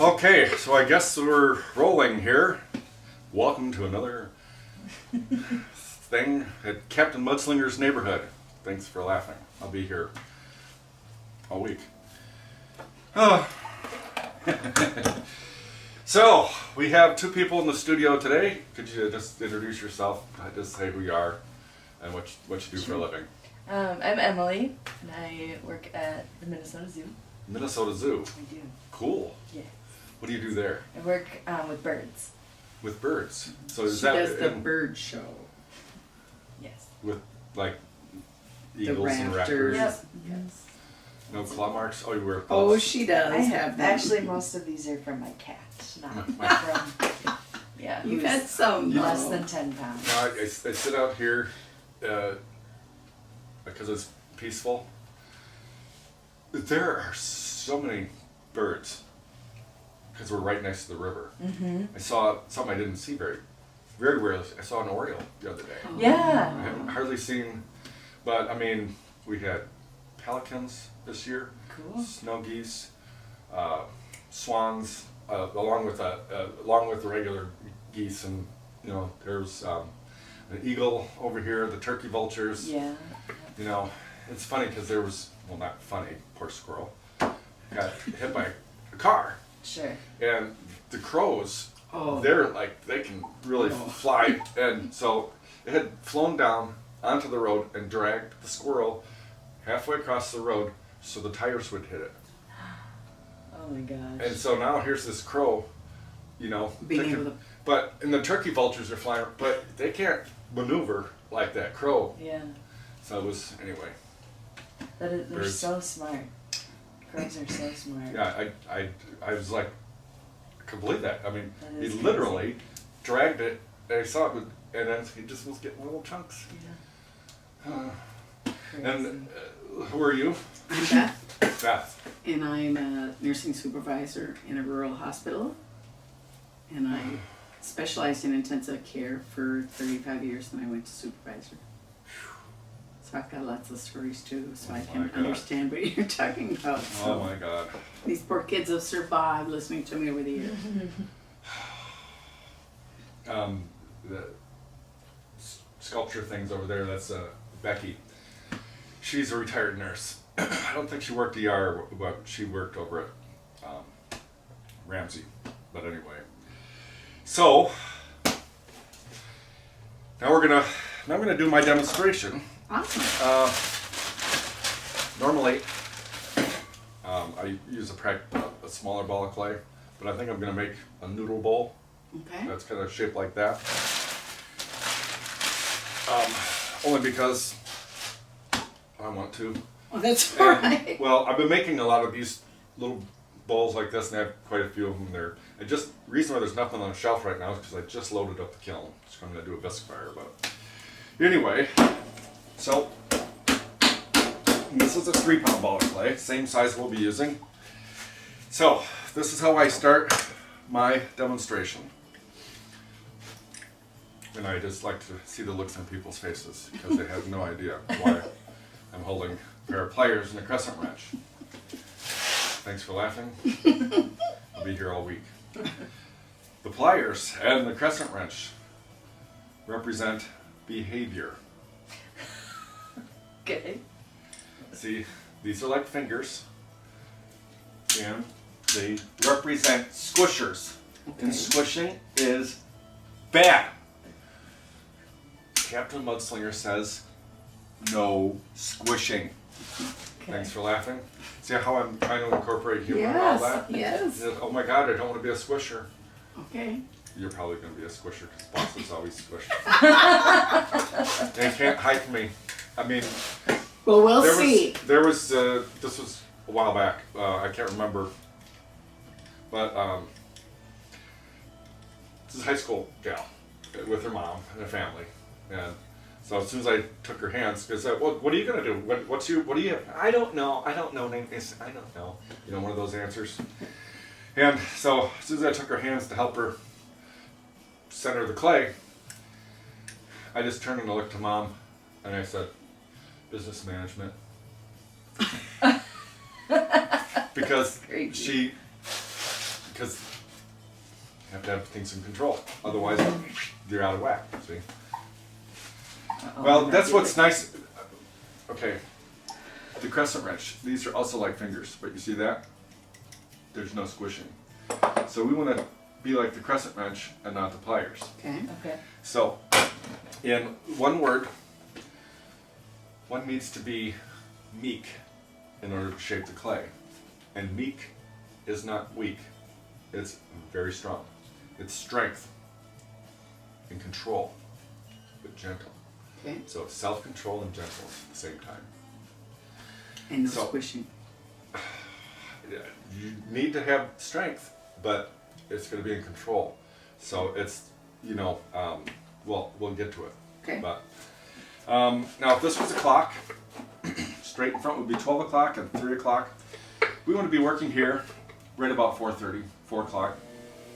Okay, so I guess we're rolling here. Welcome to another thing at Captain Mudslinger's neighborhood. Thanks for laughing. I'll be here all week. Oh. So, we have two people in the studio today. Could you just introduce yourself? Just say who you are and what you do for a living. I'm Emily, and I work at the Minnesota Zoo. Minnesota Zoo? I do. Cool. Yeah. What do you do there? I work with birds. With birds? So is She that does the bird show. Yes. with like The eagles and raptors? raptors. Yep. Yes. No claw marks? Oh, you wear Oh, gloves. she does I have them. Actually, most of these are from my cat, not from. Yeah. You've who's had some. less though. than 10 pounds. No, I sit out here because it's peaceful. There are so many birds because we're right next to the river. Mm-hmm. I saw something I didn't see very rarely. I saw an oriole the other day. Oh. I Yeah. haven't hardly seen, but I mean, we had pelicans this year, Cool. snow geese, swans, along with the regular geese, and you know, there's an eagle over here, the turkey vultures. Yeah. You know, it's funny because there was, well, not funny, poor squirrel, got hit by a car, Sure. and the crows, Oh. they're like, they can really Oh. fly, and so it had flown down onto the road and dragged the squirrel halfway across the road so the tires would hit it. Oh my gosh. And so now here's this crow, you know, Being they able can- to. but, and the turkey vultures are flying, but they can't maneuver like that crow. Yeah. So it was, anyway, They're Birds. so smart. Crows are so smart. yeah, I was like, I could believe that. I mean, That he is crazy. literally dragged it, and I saw it, and then he just was getting little chunks. Yeah. Crazy. And who are you? I'm Beth, Beth. and I'm a nursing supervisor in a rural hospital. And I specialized in intensive care for 35 years, and I went to supervisor. So I've got lots of stories too, so I Oh my can God. understand what you're talking about. Oh So my God. these poor kids have survived listening to me over the years. The sculpture things over there, that's Becky. She's a retired nurse. I don't think she worked ER, but she worked over at Ramsey. But anyway. So, now I'm gonna do my demonstration. Awesome. Normally, I use a smaller ball of clay, but I think I'm gonna make a noodle bowl. Okay. That's kind of shaped like that. Only because I want to. Well, that's all And, right. well, I've been making a lot of these little bowls like this, and I have quite a few of them there. And just reason why there's nothing on the shelf right now is because I just loaded up the kiln. So I'm going to do a bisque fire. But anyway, so this is a 3-pound ball of clay, same size we'll be using. So this is how I start my demonstration. And I just like to see the looks on people's faces because they have no idea why I'm holding a pair of pliers and a crescent wrench. Thanks for laughing. I'll be here all week. The pliers and the crescent wrench represent behavior. Okay. See, these are like fingers, and they represent squishers. And squishing is bad. Captain Mudslinger says, no squishing. Okay. Thanks for laughing. See how I'm trying to incorporate humor and all Yes. that? Yes. Oh my God, I don't want to be a squisher. Okay. You're probably going to be a squisher because boss is always squished. They can't hide from me. I mean, Well, we'll see. This was a while back. I can't remember. But this is a high school gal with her mom and her family. And so as soon as I took her hands, because what are you going to do? What do you have? I don't know. I don't know. I don't know. You know, one of those answers. And so as soon as I took her hands to help her center the clay, I just turned and looked to Mom, and I said, business management. Because Great. she because you have to have things in control. Otherwise, you're out of whack. See? Well, that's what's nice. Okay, the crescent wrench. These are also like fingers, but you see that? There's no squishing. So we want to be like the crescent wrench and not the pliers. Okay. Okay. So, in one word, one needs to be meek in order to shape the clay. And meek is not weak. It's very strong. It's strength and control, but gentle. Okay. So it's self-control and gentle at the same time. And no So- squishing. You need to have strength, but it's going to be in control. So it's, well, we'll get to it. Okay. But now, if this was a clock, straight in front would be 12 o'clock and 3 o'clock. We want to be working here right about 4:30, 4 o'clock,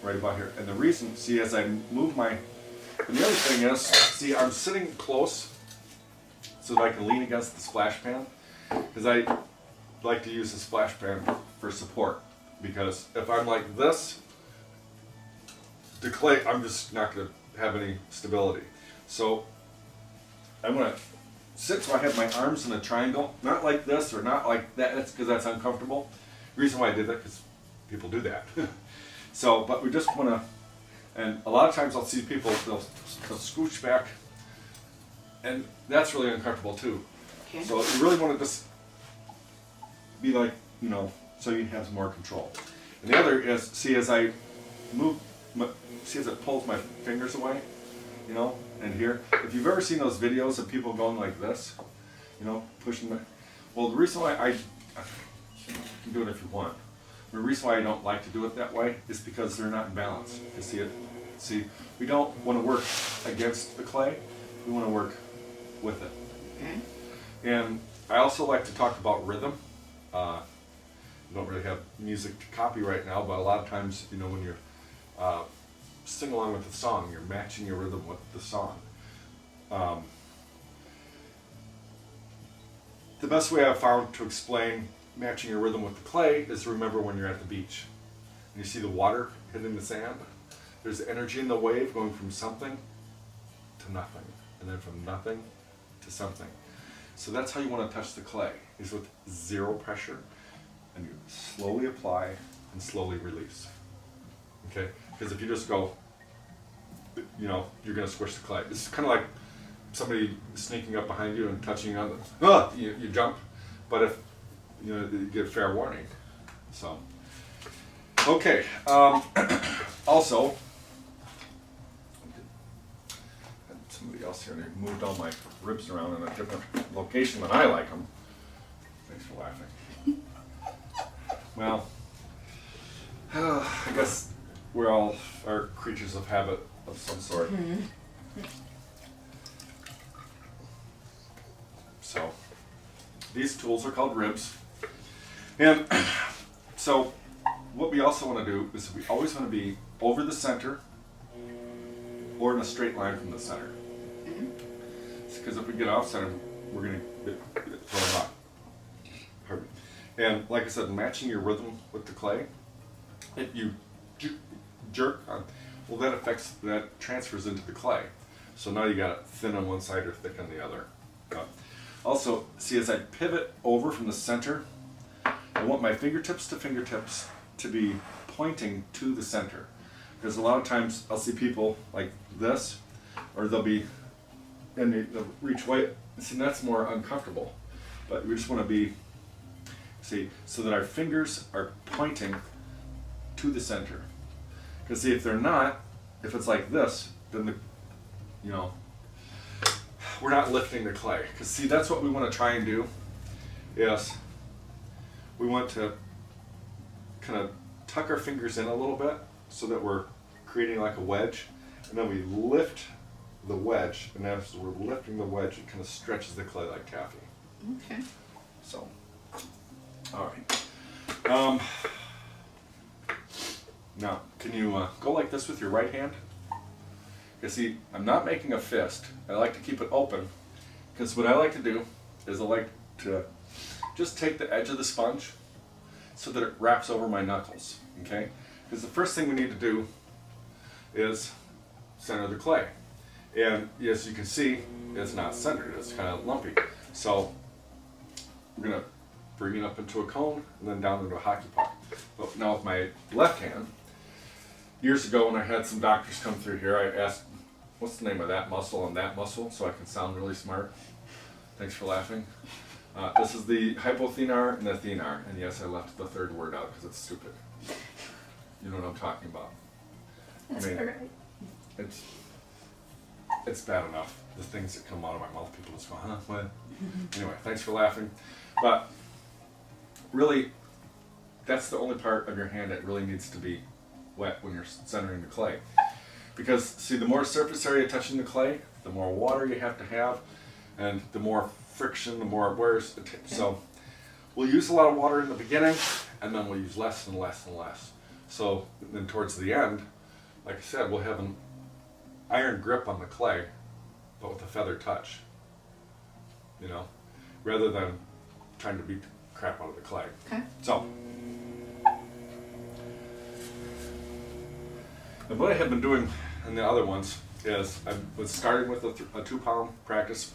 right about here. And the reason, see, as I move my, and the other thing is, see, I'm sitting close so that I can lean against the splash pan, because I like to use the splash pan for support. Because if I'm like this, the clay, I'm just not going to have any stability. So I'm going to sit so I have my arms in a triangle, not like this or not like that. That's because that's uncomfortable. The reason why I did that, because people do that. So, but we just want to, and a lot of times I'll see people, they'll scooch back, and that's really uncomfortable too. Okay. So you really want to just be like, so you have more control. And the other is, see, as I move, see as it pulls my fingers away, and here. If you've ever seen those videos of people going like this, pushing my, well, the reason why you can do it if you want. The reason why I don't like to do it that way is because they're not in balance. You see it? See, we don't want to work against the clay. We want to work with it. Okay. And I also like to talk about rhythm. We don't really have music to copy right now, but a lot of times, when you're sing along with the song, you're matching your rhythm with the song. The best way I've found to explain matching your rhythm with the clay is to remember when you're at the beach and you see the water hitting the sand. There's energy in the wave going from something to nothing, and then from nothing to something. So that's how you want to touch the clay, is with zero pressure, and you slowly apply and slowly release. Okay? Because if you just go, you're going to squish the clay. It's kind of like somebody sneaking up behind you and touching you on the, you jump. But if, you get fair warning. So, okay. Also, somebody else here, they moved all my ribs around in a different location than I like them. Thanks for laughing. Well, I guess we're all are creatures of habit of some sort. Mm-hmm. So, these tools are called ribs. And so, what we also want to do is we always want to be over the center or in a straight line from the center. Because if we get off center, we're going to get thrown off. Pardon me. And like I said, matching your rhythm with the clay, if you jerk on, well, that transfers into the clay. So now you got it thin on one side or thick on the other. Also, see, as I pivot over from the center, I want my fingertips to be pointing to the center. Because a lot of times I'll see people like this, or they'll reach way, see, that's more uncomfortable. But we just want to be, so that our fingers are pointing to the center. Because see, if they're not, if it's like this, then we're not lifting the clay. Because see, that's what we want to try and do, is we want to kind of tuck our fingers in a little bit so that we're creating like a wedge, and then we lift the wedge, and as we're lifting the wedge, it kind of stretches the clay like taffy. Okay. So, all right. Now, can you go like this with your right hand? You see, I'm not making a fist. I like to keep it open, because what I like to do is I like to just take the edge of the sponge so that it wraps over my knuckles, okay? Because the first thing we need to do is center the clay. And as you can see, it's not centered, it's kind of lumpy. So we're going to bring it up into a cone and then down into a hockey puck. But now with my left hand, years ago when I had some doctors come through here, I asked, what's the name of that muscle and that muscle, so I can sound really smart. Thanks for laughing. This is the hypothenar and the thenar. And yes, I left the third word out because it's stupid. You know what I'm talking about. That's I mean, all right. It's bad enough. The things that come out of my mouth, people just go, huh? What? Anyway, thanks for laughing. But really, that's the only part of your hand that really needs to be wet when you're centering the clay. Because, see, the more surface area touching the clay, the more water you have to have, and the more friction, the more it wears. So we'll use a lot of water in the beginning, and then we'll use less and less and less. So then towards the end, like I said, we'll have an iron grip on the clay, but with a feather touch, you know, rather than trying to beat the crap out of the clay. Okay. So, and what I have been doing in the other ones is I was starting with a 2 pound practice,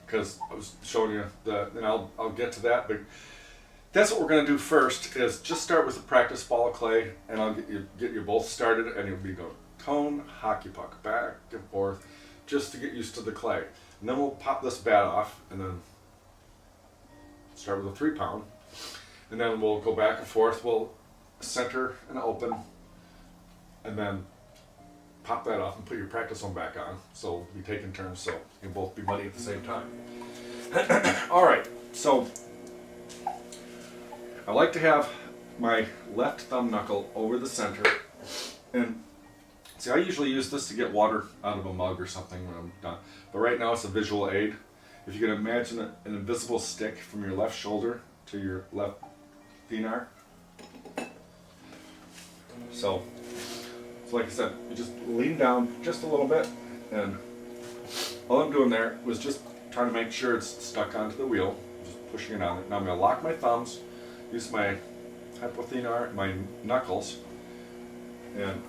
because I was showing you and I'll get to that, but that's what we're going to do first, is just start with a practice ball of clay, and I'll get you both started, and you'll be going cone, hockey puck, back and forth, just to get used to the clay. And then we'll pop this bat off, and then start with a 3 pound, and then we'll go back and forth, we'll center and open, and then pop that off and put your practice one back on, so we'll be taking turns, so you'll both be muddy at the same time. Alright, so I like to have my left thumb knuckle over the center, and see, I usually use this to get water out of a mug or something when I'm done, but right now it's a visual aid. If you can imagine an invisible stick from your left shoulder to your left thenar. So like I said, you just lean down just a little bit, and all I'm doing there was just trying to make sure it's stuck onto the wheel, just pushing it on. Now I'm going to lock my thumbs, use my hypothenar, my knuckles, and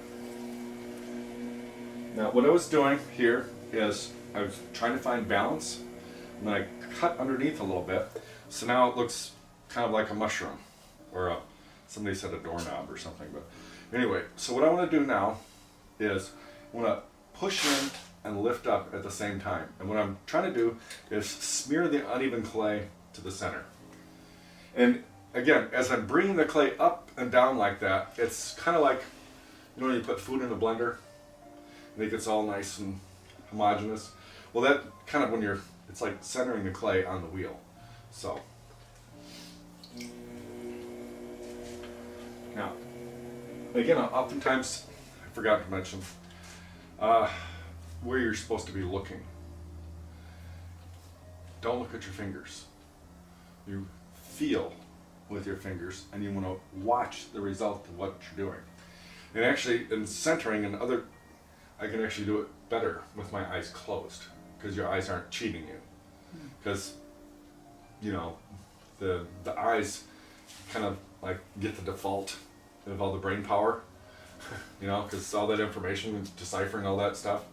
now what I was doing here is I was trying to find balance, and then I cut underneath a little bit, so now it looks kind of like a mushroom, or somebody said a doorknob or something, but anyway, so what I want to do now is I want to push in and lift up at the same time. And what I'm trying to do is smear the uneven clay to the center. And again, as I'm bringing the clay up and down like that, it's kind of like, you know, when you put food in a blender and it gets all nice and homogeneous. Well, that kind of it's like centering the clay on the wheel. So, now, again, oftentimes, I forgot to mention, where you're supposed to be looking. Don't look at your fingers. You feel with your fingers, and you want to watch the result of what you're doing. And actually, in centering and I can actually do it better with my eyes closed, because your eyes aren't cheating you. Because, you know, the eyes kind of like get the default of all the brain power, you know, because all that information, deciphering all that stuff.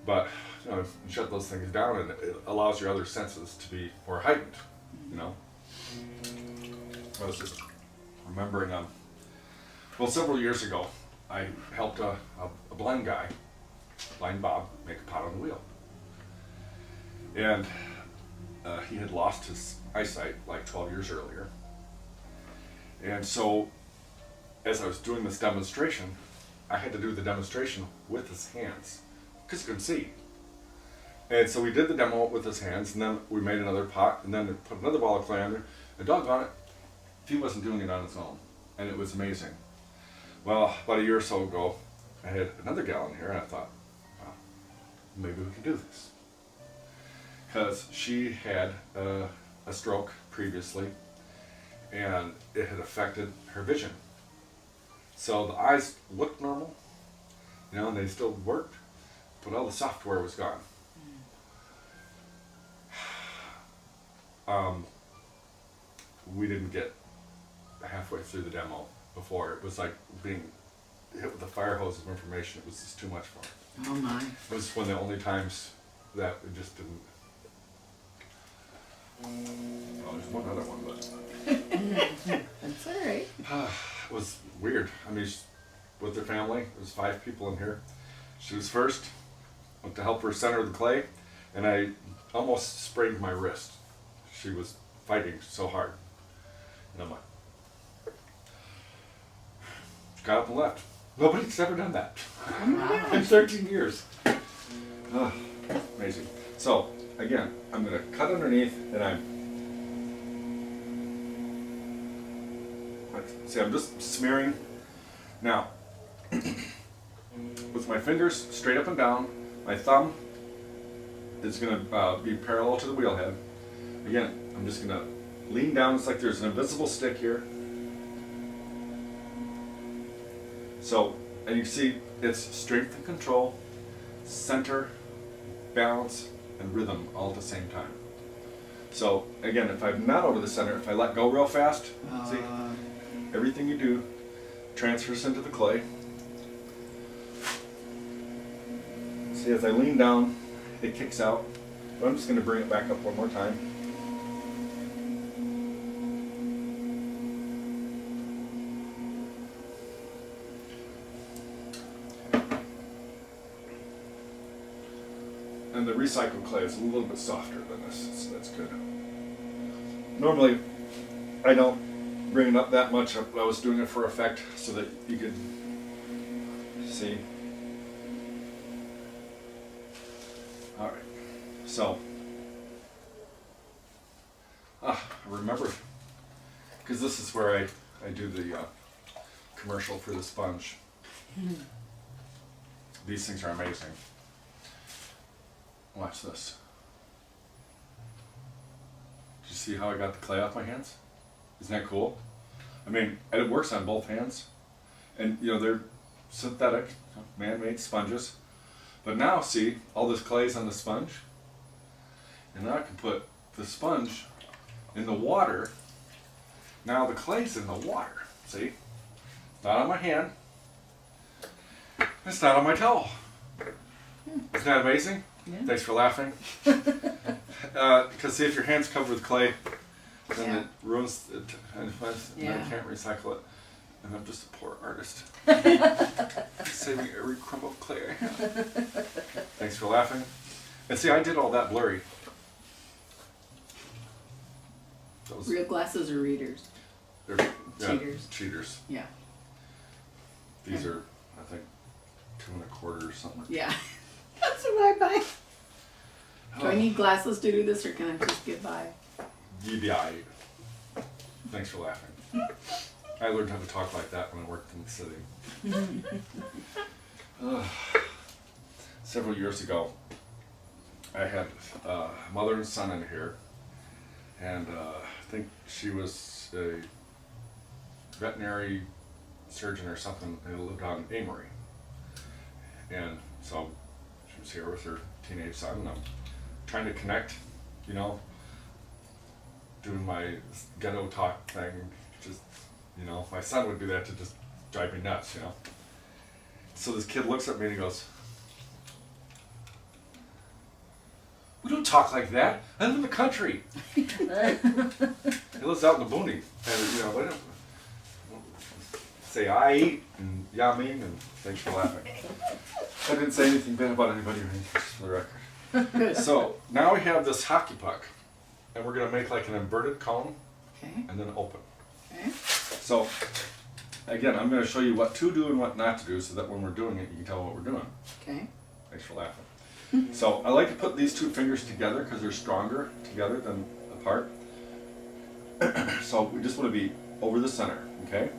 But, you know, you shut those things down, and it allows your other senses to be more heightened, you know. I was just remembering, well, several years ago, I helped a blind guy, blind Bob, make a pot on the wheel. And he had lost his eyesight like 12 years earlier. And so, as I was doing this demonstration, I had to do the demonstration with his hands, because he couldn't see. And so we did the demo with his hands, and then we made another pot, and then put another ball of clay under, and doggone it, he wasn't doing it on his own. And it was amazing. Well, about a year or so ago, I had another gal in here, and I thought, well, maybe we can do this. Because she had a stroke previously, and it had affected her vision. So the eyes looked normal, you know, and they still worked, but all the software was gone. We didn't get halfway through the demo before. It was like being hit with a fire hose of information. It was just too much for me. Oh my. It was one of the only times that it just didn't. Oh, there's one other one, but That's all right. it was weird. I mean, with their family, there was 5 people in here. She was first. Went to help her center the clay, and I almost sprained my wrist. She was fighting so hard. And I'm like, got up and left. Nobody's ever done that in 13 years. Amazing. So, again, I'm going to cut underneath, and I'm just smearing. Now, with my fingers straight up and down, my thumb is going to be parallel to the wheel head. Again, I'm just going to lean down. It's like there's an invisible stick here. So, and you see it's strength and control, center, balance, and rhythm all at the same time. So, again, if I'm not over the center, if I let go real fast, see, everything you do transfers into the clay. See, as I lean down, it kicks out. But I'm just going to bring it back up one more time. And the recycled clay is a little bit softer than this, so that's good. Normally, I don't bring it up that much. I was doing it for effect so that you could see. All right, so I remember, because this is where I do the commercial for the sponge. These things are amazing. Watch this. Did you see how I got the clay off my hands? Isn't that cool? I mean, and it works on both hands. And you know, they're synthetic, man-made sponges. But now, see, all this clay is on the sponge. And now I can put the sponge in the water. Now the clay's in the water. See? It's not on my hand. It's not on my towel. Isn't that amazing? Yeah. Thanks for laughing. Because see, if your hand's covered with clay, then it ruins it, and I can't recycle it. And I'm just a poor artist. Saving every crumb of clay I have. Thanks for laughing. And see, I did all that blurry. Those, Real glasses or readers? they're Cheaters. Cheaters. Yeah. These are, I think, 2 1/4 or something. Yeah. That's what I buy. Do I need glasses to do this, or can I just get by? Yeah. Thanks for laughing. I learned how to talk like that when I worked in the city. Several years ago, I had a mother and son in here, and I think she was a veterinary surgeon or something, and lived on Amory. And so she was here with her teenage son, and I'm trying to connect, you know, doing my ghetto talk thing, just, you know, my son would do that to just drive me nuts, you know. So this kid looks at me and he goes, "We don't talk like that. I live in the country." He lives out in the boonies, and you know, I don't say I eat and yamming and thanks for laughing. I didn't say anything bad about anybody or anything, just for the record. So now we have this hockey puck, and we're gonna make like an inverted cone, Okay. and then open. Okay. So again, I'm gonna show you what to do and what not to do, so that when we're doing it, you can tell what we're doing. Okay. Thanks for laughing. So I like to put these 2 fingers together because they're stronger together than apart. So we just want to be over the center, okay?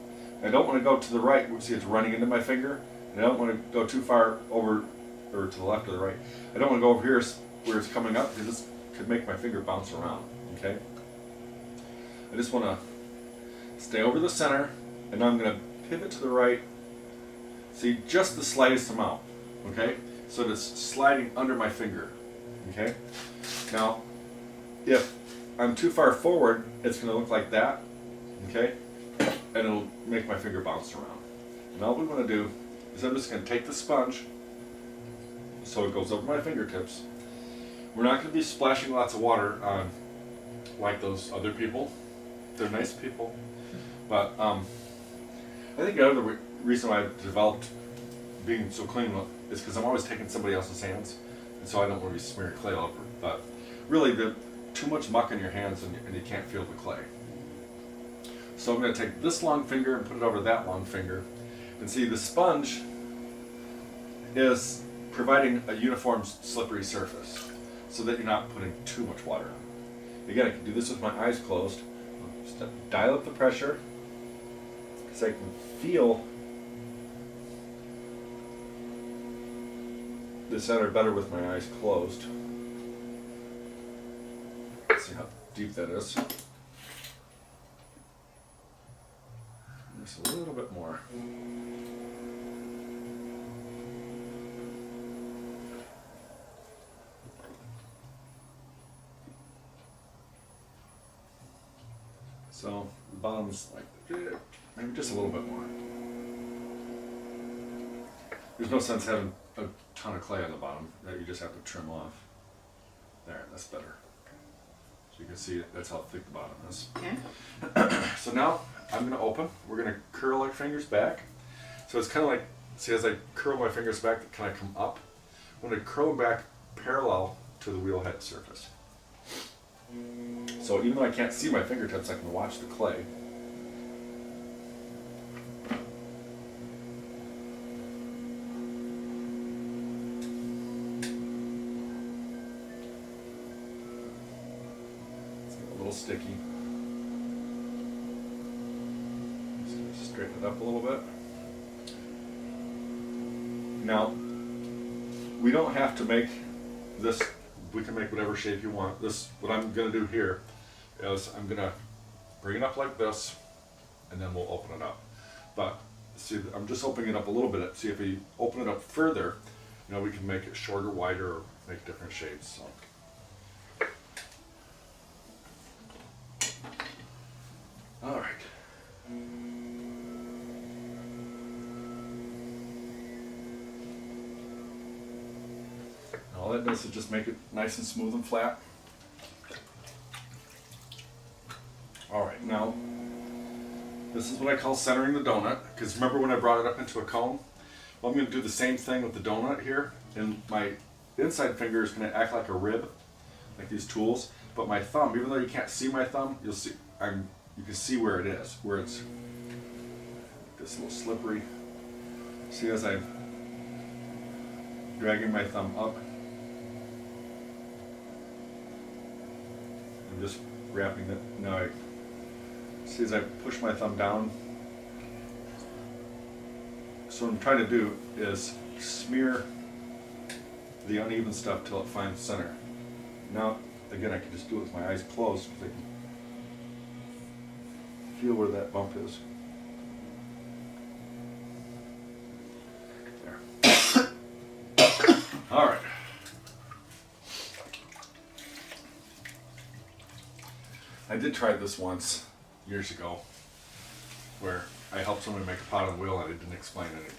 I don't want to go to the right. See, it's running into my finger. And I don't want to go too far over, or to the left or the right. I don't want to go over here where it's coming up, because this could make my finger bounce around, okay? I just want to stay over the center, and I'm going to pivot to the right. See, just the slightest amount, okay? So that it's sliding under my finger, okay? Now, if I'm too far forward, it's going to look like that, okay? and it'll make my finger bounce around. And all we want to do is I'm just going to take the sponge so it goes over my fingertips. We're not going to be splashing lots of water on like those other people. They're nice people, but I think the other reason why I've developed being so clean is because I'm always taking somebody else's hands, and so I don't want to be smearing clay all over. But really, too much muck in your hands and you can't feel the clay. So I'm going to take this long finger and put it over that long finger, and see the sponge is providing a uniform slippery surface so that you're not putting too much water on. Again, I can do this with my eyes closed. Just dial up the pressure because I can feel the center better with my eyes closed. Let's see how deep that is. Just a little bit more. So the bottom's like maybe just a little bit more. There's no sense having a ton of clay on the bottom that you just have to trim off. There, that's better. So you can see that's how thick the bottom is. Okay. So now I'm going to open. We're going to curl our fingers back. So it's kind of like, see, as I curl my fingers back, they kind of come up. I'm going to curl them back parallel to the wheel head surface. So even though I can't see my fingertips, I can watch the clay. It's a little sticky. Just gonna straighten it up a little bit. Now, we don't have to make this. We can make whatever shape you want. This, what I'm going to do here is I'm going to bring it up like this, and then we'll open it up. But see, I'm just opening it up a little bit. See, if we open it up further, you know, we can make it shorter, wider, or make different shapes. So. All right. All that does is just make it nice and smooth and flat. Alright, now this is what I call centering the donut, because remember when I brought it up into a cone? Well, I'm going to do the same thing with the donut here, and my inside finger is going to act like a rib, like these tools, but my thumb, even though you can't see my thumb, you'll see, you can see where it is, where it's this little slippery. See, as I'm dragging my thumb up, I'm just wrapping it. Now I see as I push my thumb down. So what I'm trying to do is smear the uneven stuff till it finds center. Now, again, I can just do it with my eyes closed because I can feel where that bump is. There. All right. I did try this once, years ago, where I helped someone make a pot on the wheel and I didn't explain it.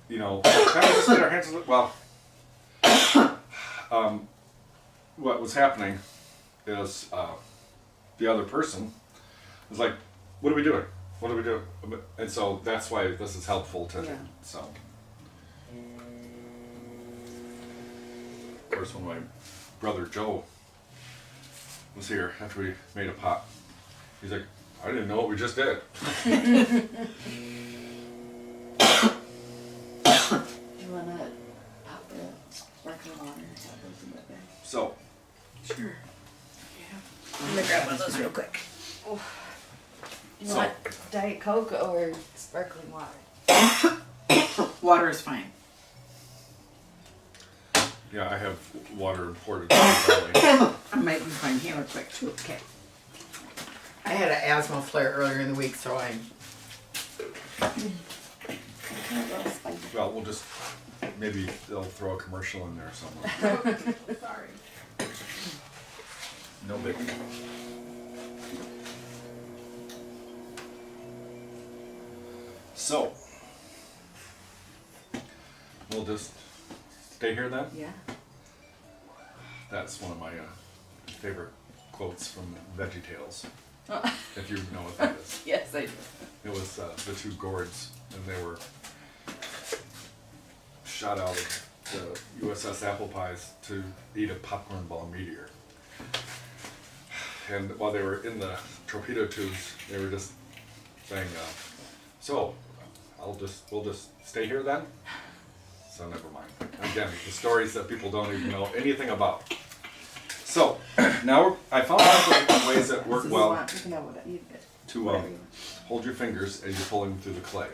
You know, kind of just get our hands a little, what was happening is the other person was like, what are we doing? What are we doing? And so that's why this is helpful to, so. Of course, when my brother Joe was here after we made a pot, he's like, I didn't know what we just did. Do you want to pop the sparkling water? So, Sure. Yeah. I'm going to grab one of those real quick. You want Diet Coke or sparkling water? Water is fine. yeah, I have water imported from the valley. I might be fine here real quick too. Okay. I had an asthma flare earlier in the week, so I. Well, we'll just, maybe they'll throw a commercial in there somewhere. Sorry. No big. So, we'll just stay here then. Yeah. That's one of my favorite quotes from VeggieTales, if you know what that is. Yes, I do. It was the two gourds, and they were shot out of the USS Apple Pies to eat a popcorn ball meteor. And while they were in the torpedo tubes, they were just saying, so, we'll just stay here then? So never mind. Again, the stories that people don't even know anything about. So, now I found out ways that work well You can have what you get. to Whatever you hold your fingers as you're pulling through the clay.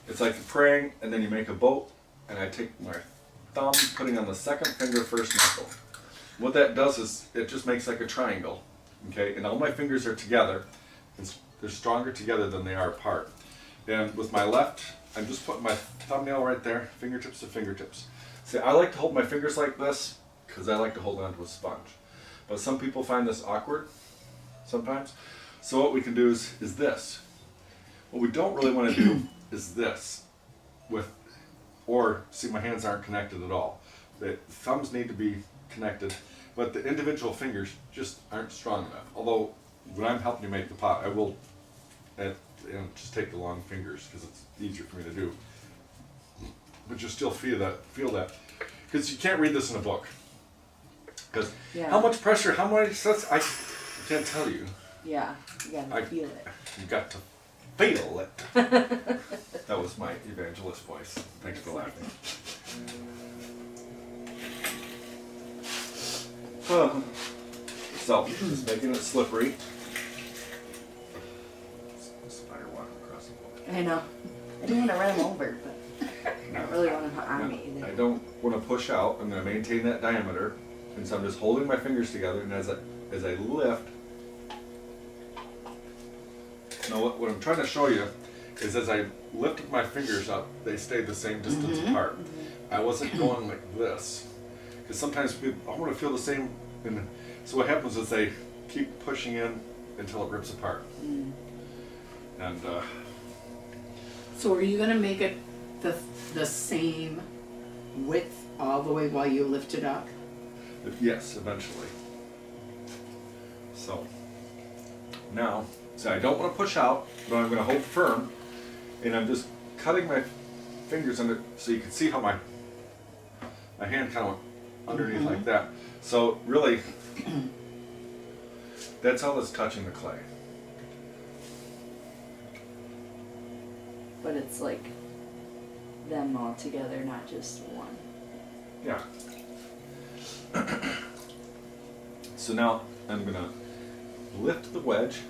It's like praying, and then you make a boat, and I take my thumb, putting on the second finger, first knuckle. What that does is it just makes like a triangle, okay? And all my fingers are together. They're stronger together than they are apart. And with my left, I'm just putting my thumbnail right there, fingertips to fingertips. See, I like to hold my fingers like this because I like to hold on to a sponge. But some people find this awkward sometimes. So what we can do is this. What we don't really want to do is this. See, my hands aren't connected at all. The thumbs need to be connected, but the individual fingers just aren't strong enough. Although, when I'm helping you make the pot, I will just take the long fingers because it's easier for me to do. But you still feel that, because you can't read this in a book. Because how much pressure, how many sets, I can't tell you. Yeah, you gotta feel it. You got to feel it. That was my evangelist voice. Thanks for laughing. So, just making it slippery. Spider walking across the floor. I know. I didn't want to run him over, but I don't really want him on me either. I don't want to push out. I'm going to maintain that diameter. And so I'm just holding my fingers together, and as I lift. Now what I'm trying to show you is as I lifted my fingers up, they stayed the same distance apart. I wasn't going like this. Because sometimes I want to feel the same. And so what happens is they keep pushing in until it rips apart. And So are you gonna make it the same width all the way while you lift it up? yes, eventually. So now, I don't want to push out, but I'm going to hold firm, and I'm just cutting my fingers under, so you can see how my hand kind of went underneath like that. So really, that's all that's touching the clay. But it's like them all together, not just one. Yeah. So now I'm going to lift the wedge.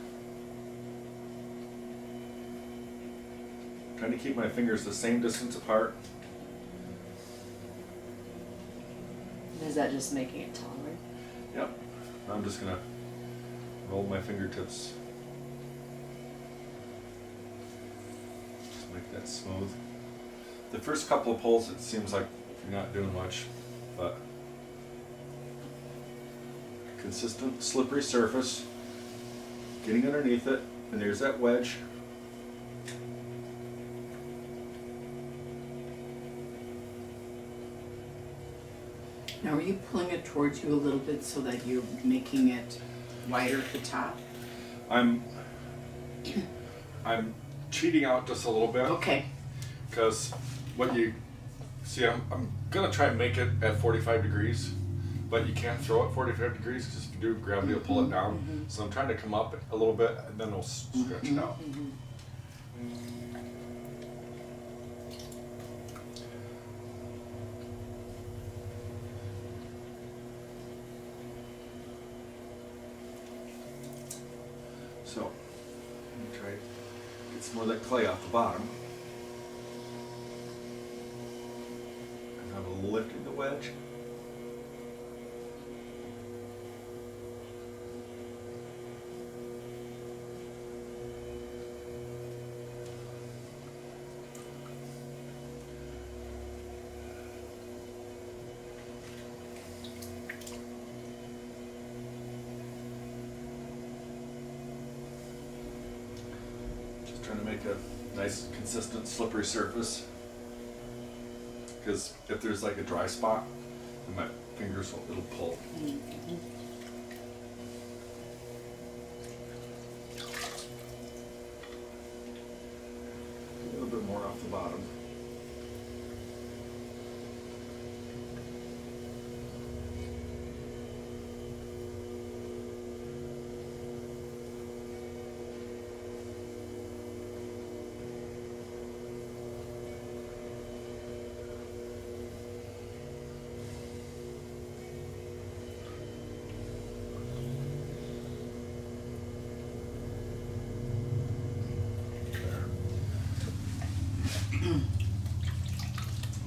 Trying to keep my fingers the same distance apart. Is that just making it taller? Yep. I'm just going to roll my fingertips. Just make that smooth. The first couple of pulls, it seems like you're not doing much, but consistent slippery surface, getting underneath it, and there's that wedge. Now are you pulling it towards you a little bit so that you're making it wider at the top? I'm cheating out just a little bit. Okay. Because what you see, I'm gonna try and make it at 45 degrees, but you can't throw it 45 degrees because if you do, gravity will pull it down. So I'm trying to come up a little bit and then we'll stretch it out. So, I'm gonna try to get some more of that clay off the bottom. And I'm lifting the wedge. trying to make a nice, consistent, slippery surface. Because if there's like a dry spot, then my fingers will, it'll pull. A little bit more off the bottom.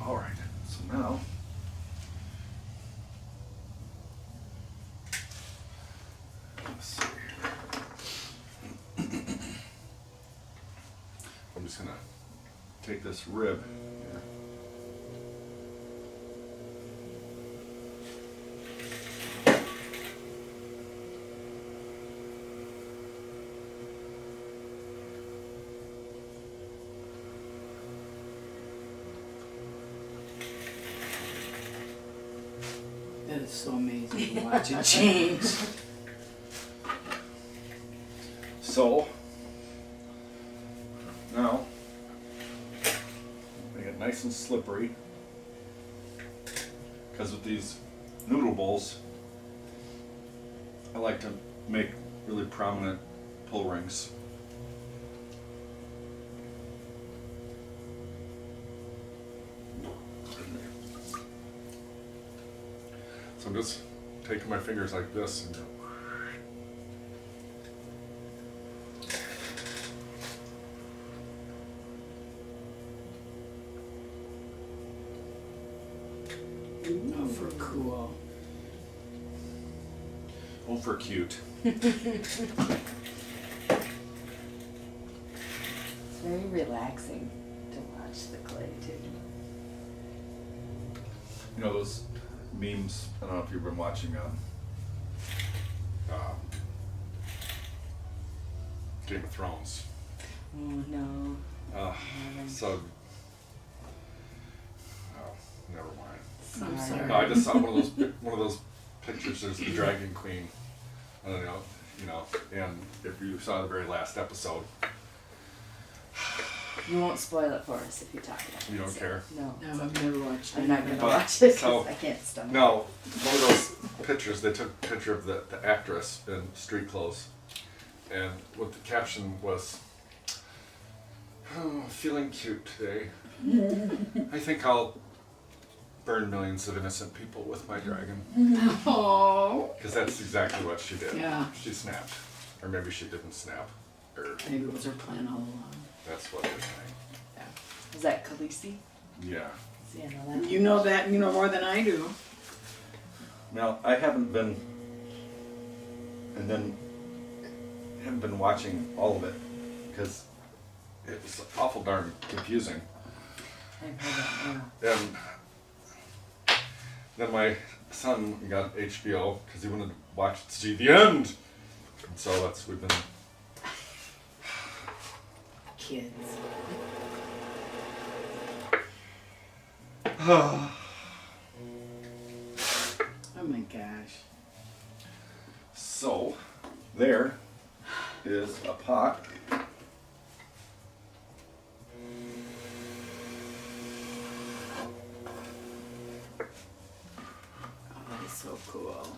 All right, so now let's see. I'm just gonna take this rib here. That is so amazing to watch it change. So now make it nice and slippery, because with these noodle bowls I like to make really prominent pull rings. So I'm just taking my fingers like this and Oh, for cool. oh, for cute. It's very relaxing to watch the clay too. You know those memes, I don't know if you've been watching Game of Thrones. Oh no. So, oh, never mind. I'm Sorry. sorry. No, I just saw one of those pictures. There's the Dragon Queen. I don't know, and if you saw the very last episode, You won't spoil it for us if you talk about it. you don't so- care. No. No, I've never watched I'm it. not gonna But- watch it so- because I can't stomach it. No, one of those pictures, they took a picture of the actress in street clothes, and what the caption was, oh, feeling cute today. I think I'll burn millions of innocent people with my dragon. Oh. Because that's exactly what she did. Yeah. She snapped. Or maybe she didn't snap. Or Maybe it was her plan all along. that's what they're saying. Is that Khaleesi? Yeah. See, I know that. You know that, you know more than I do. Now, I haven't been watching all of it because it was awful darn confusing. I've heard that, And then my son got HBO because he wanted to watch it to see the end. And so we've been, Kids. oh, Oh my gosh. so there is a pot. Oh, that is so cool.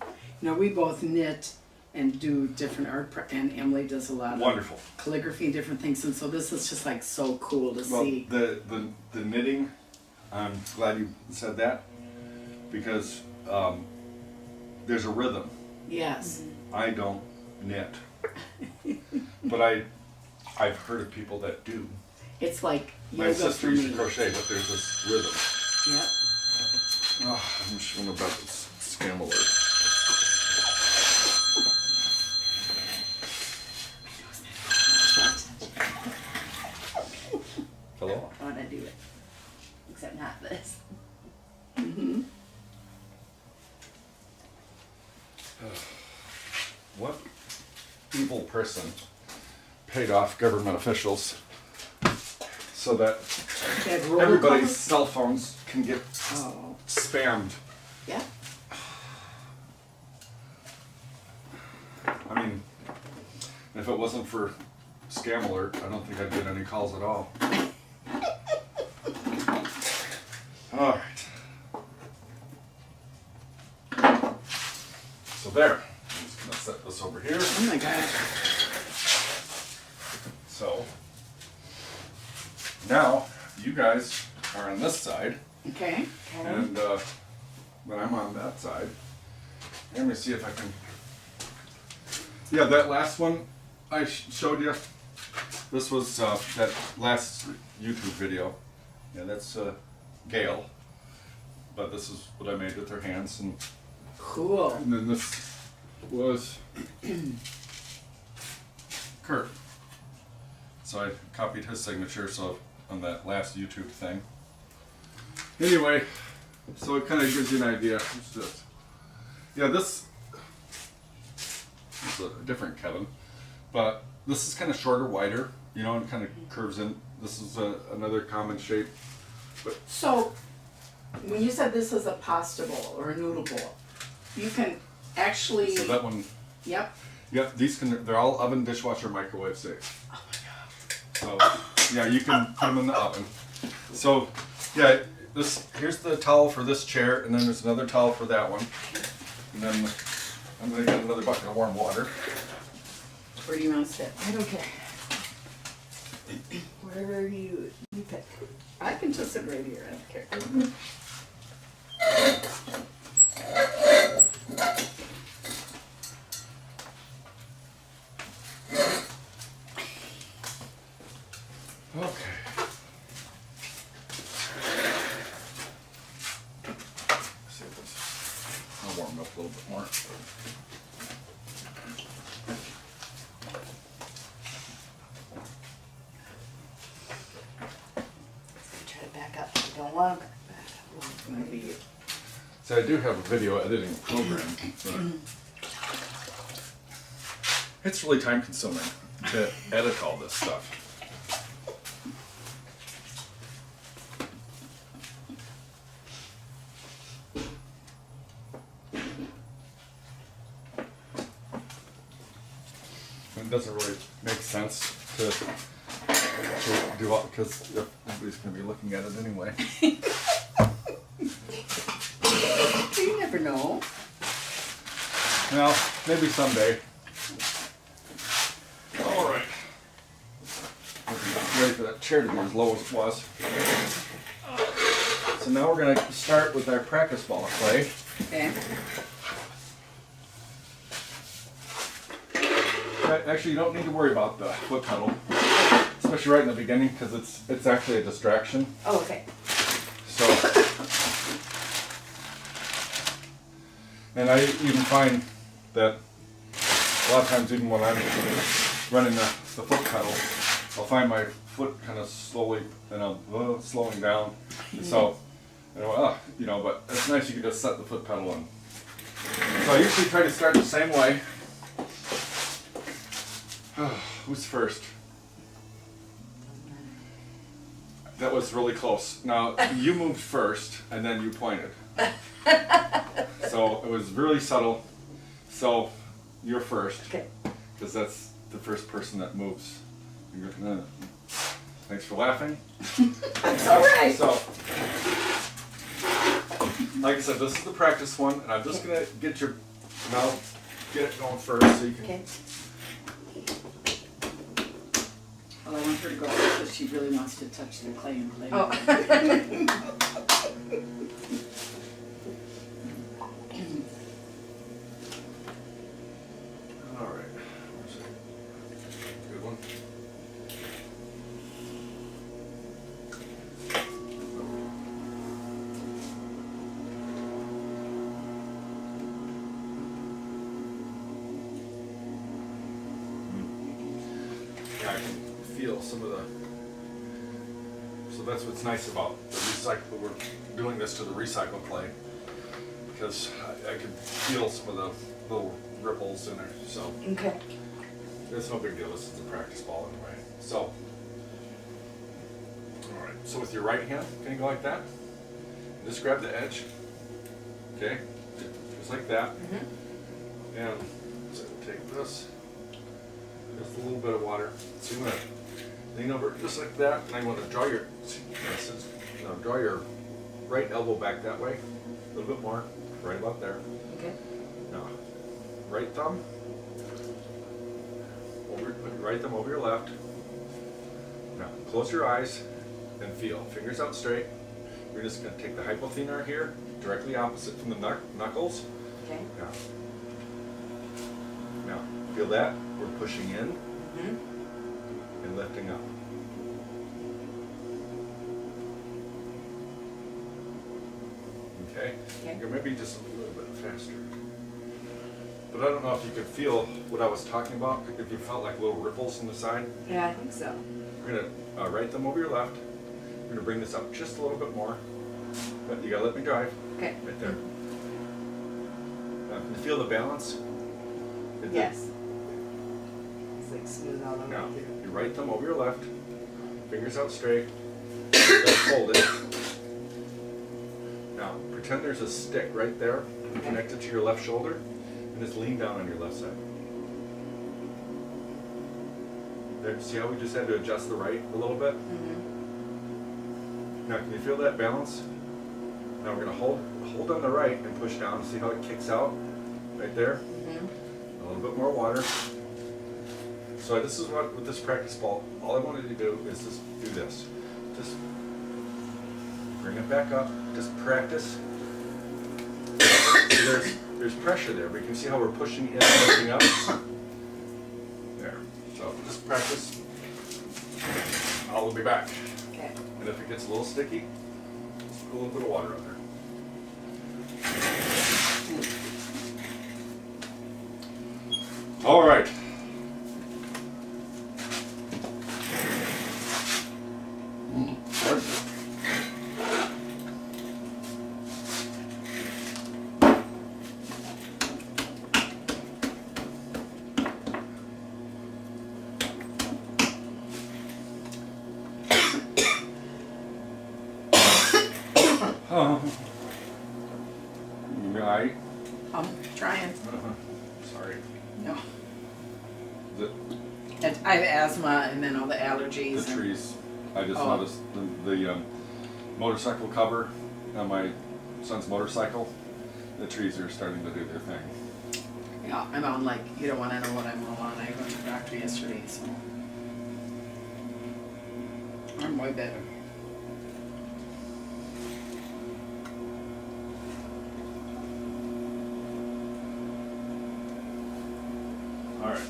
You know, we both knit and do different art, and Emily does a lot of Wonderful. calligraphy and different things, and so this is just like so cool to Well, see. the knitting, I'm glad you said that because there's a rhythm. Yes. I don't knit, but I've heard of people that do. It's like My yoga sister for used me. to crochet, but there's this rhythm. Yep. Oh, I'm just wondering about this scam alert. Hello? I want to do it. Except not this. Mm-hmm. What evil person paid off government officials so that That roll everybody's call? cell phones can get Oh, spammed. yeah. I mean, if it wasn't for Scam Alert, I don't think I'd get any calls at all. All right. So there. I'm just gonna set this over here. Oh my gosh. So now you guys are on this side, Okay. and then I'm on that side. Let me see if I can. Yeah, that last one I showed you. This was that last YouTube video. Yeah, that's Gail. But this is what I made with her hands, and Cool. then this was Kurt. So I copied his signature so on that last YouTube thing. Anyway, so it kind of gives you an idea. What's this? Yeah, this is a different Kevin, but this is kind of shorter, wider, you know, and kind of curves in. This is another common shape. So, when you said this is a pasta bowl or a noodle bowl, you can actually. So that one, Yep. yeah, they're all oven, dishwasher, microwave safe. Oh my god. So, yeah, you can put them in the oven. So, yeah, here's the towel for this chair, and then there's another towel for that one. And then I'm gonna get another bucket of warm water. Where do you want to sit? I don't care. Wherever you pick. I can just sit right here. I don't care. Okay. See if this. I'll warm it up a little bit more. Try to back up if you don't want to. Maybe. So I do have a video editing program, but it's really time consuming to edit all this stuff. It doesn't really make sense to do all, because nobody's going to be looking at it anyway. You never know. Well, maybe someday. All right. Ready for that chair to be as low as it was. So now we're going to start with our practice ball clay. Okay. Actually, you don't need to worry about the foot pedal, especially right in the beginning, because it's actually a distraction. Oh, okay. So, and I even find that a lot of times, even when I'm running the foot pedal, I'll find my foot kind of slowly, slowing down. And so, but it's nice you can just set the foot pedal in. So I usually try to start the same way. Who's first? That was really close. Now, you moved first, and then you pointed. So it was really subtle. So you're first. Okay. Because that's the first person that moves. Thanks for laughing. That's all right. So, like I said, this is the practice one, and I'm just going to get it going first so you can... Okay. Well, I want her to go because she really wants to touch the clay and play. Oh. All right. Good one. Yeah, I can feel some of the. So that's what's nice about the recycle. We're doing this to the recycle clay because I can feel some of the little ripples in there. So. Okay. It's no big deal. This is a practice ball anyway. So, all right. So with your right hand, can you go like that? And just grab the edge. Okay, just like that. And so take this, just a little bit of water. So you want to lean over just like that, and I want to draw your, draw your right elbow back that way, a little bit more, right about there. Okay. Now, right thumb over, put your right thumb over your left. Now, close your eyes and feel. Fingers out straight. You're just going to take the hypothenar here, directly opposite from the knuckles. Okay. Now, feel that? We're pushing in and lifting up. Okay? Okay. You're maybe just a little bit faster. But I don't know if you could feel what I was talking about, if you felt like little ripples on the side. Yeah, I think so. We're going to right thumb over your left. We're going to bring this up just a littleit more. But you got to let me drive. Okay. Right there. Can you feel the balance? Yes. It's like smooth all over Now, through. your right thumb over your left. Fingers out straight. Then hold it. Now, pretend there's a stick right there connected to your left shoulder, and just lean down on your left side. There, see how we just had to adjust the right a little bit? Now, can you feel that balance? Now we're going to hold on the right and push down. See how it kicks out? Right there? A little bit more water. So this is what, with this practice ball, all I wanted to do is just do this. Just bring it back up. Just practice. See, there's pressure there, but you can see how we're pushing in and lifting up. There. So just practice. I'll be back. Okay. And if it gets a little sticky, just put a little bit of water on there. All right. Right. I'm trying. Sorry. No. The I have asthma and then all the allergies. the trees. I just Oh. noticed the motorcycle cover on my son's motorcycle. The trees are starting to do their thing. Yeah, I'm on like, you don't want to know what I'm all on. I went to the doctor yesterday, so. I'm way better. All right.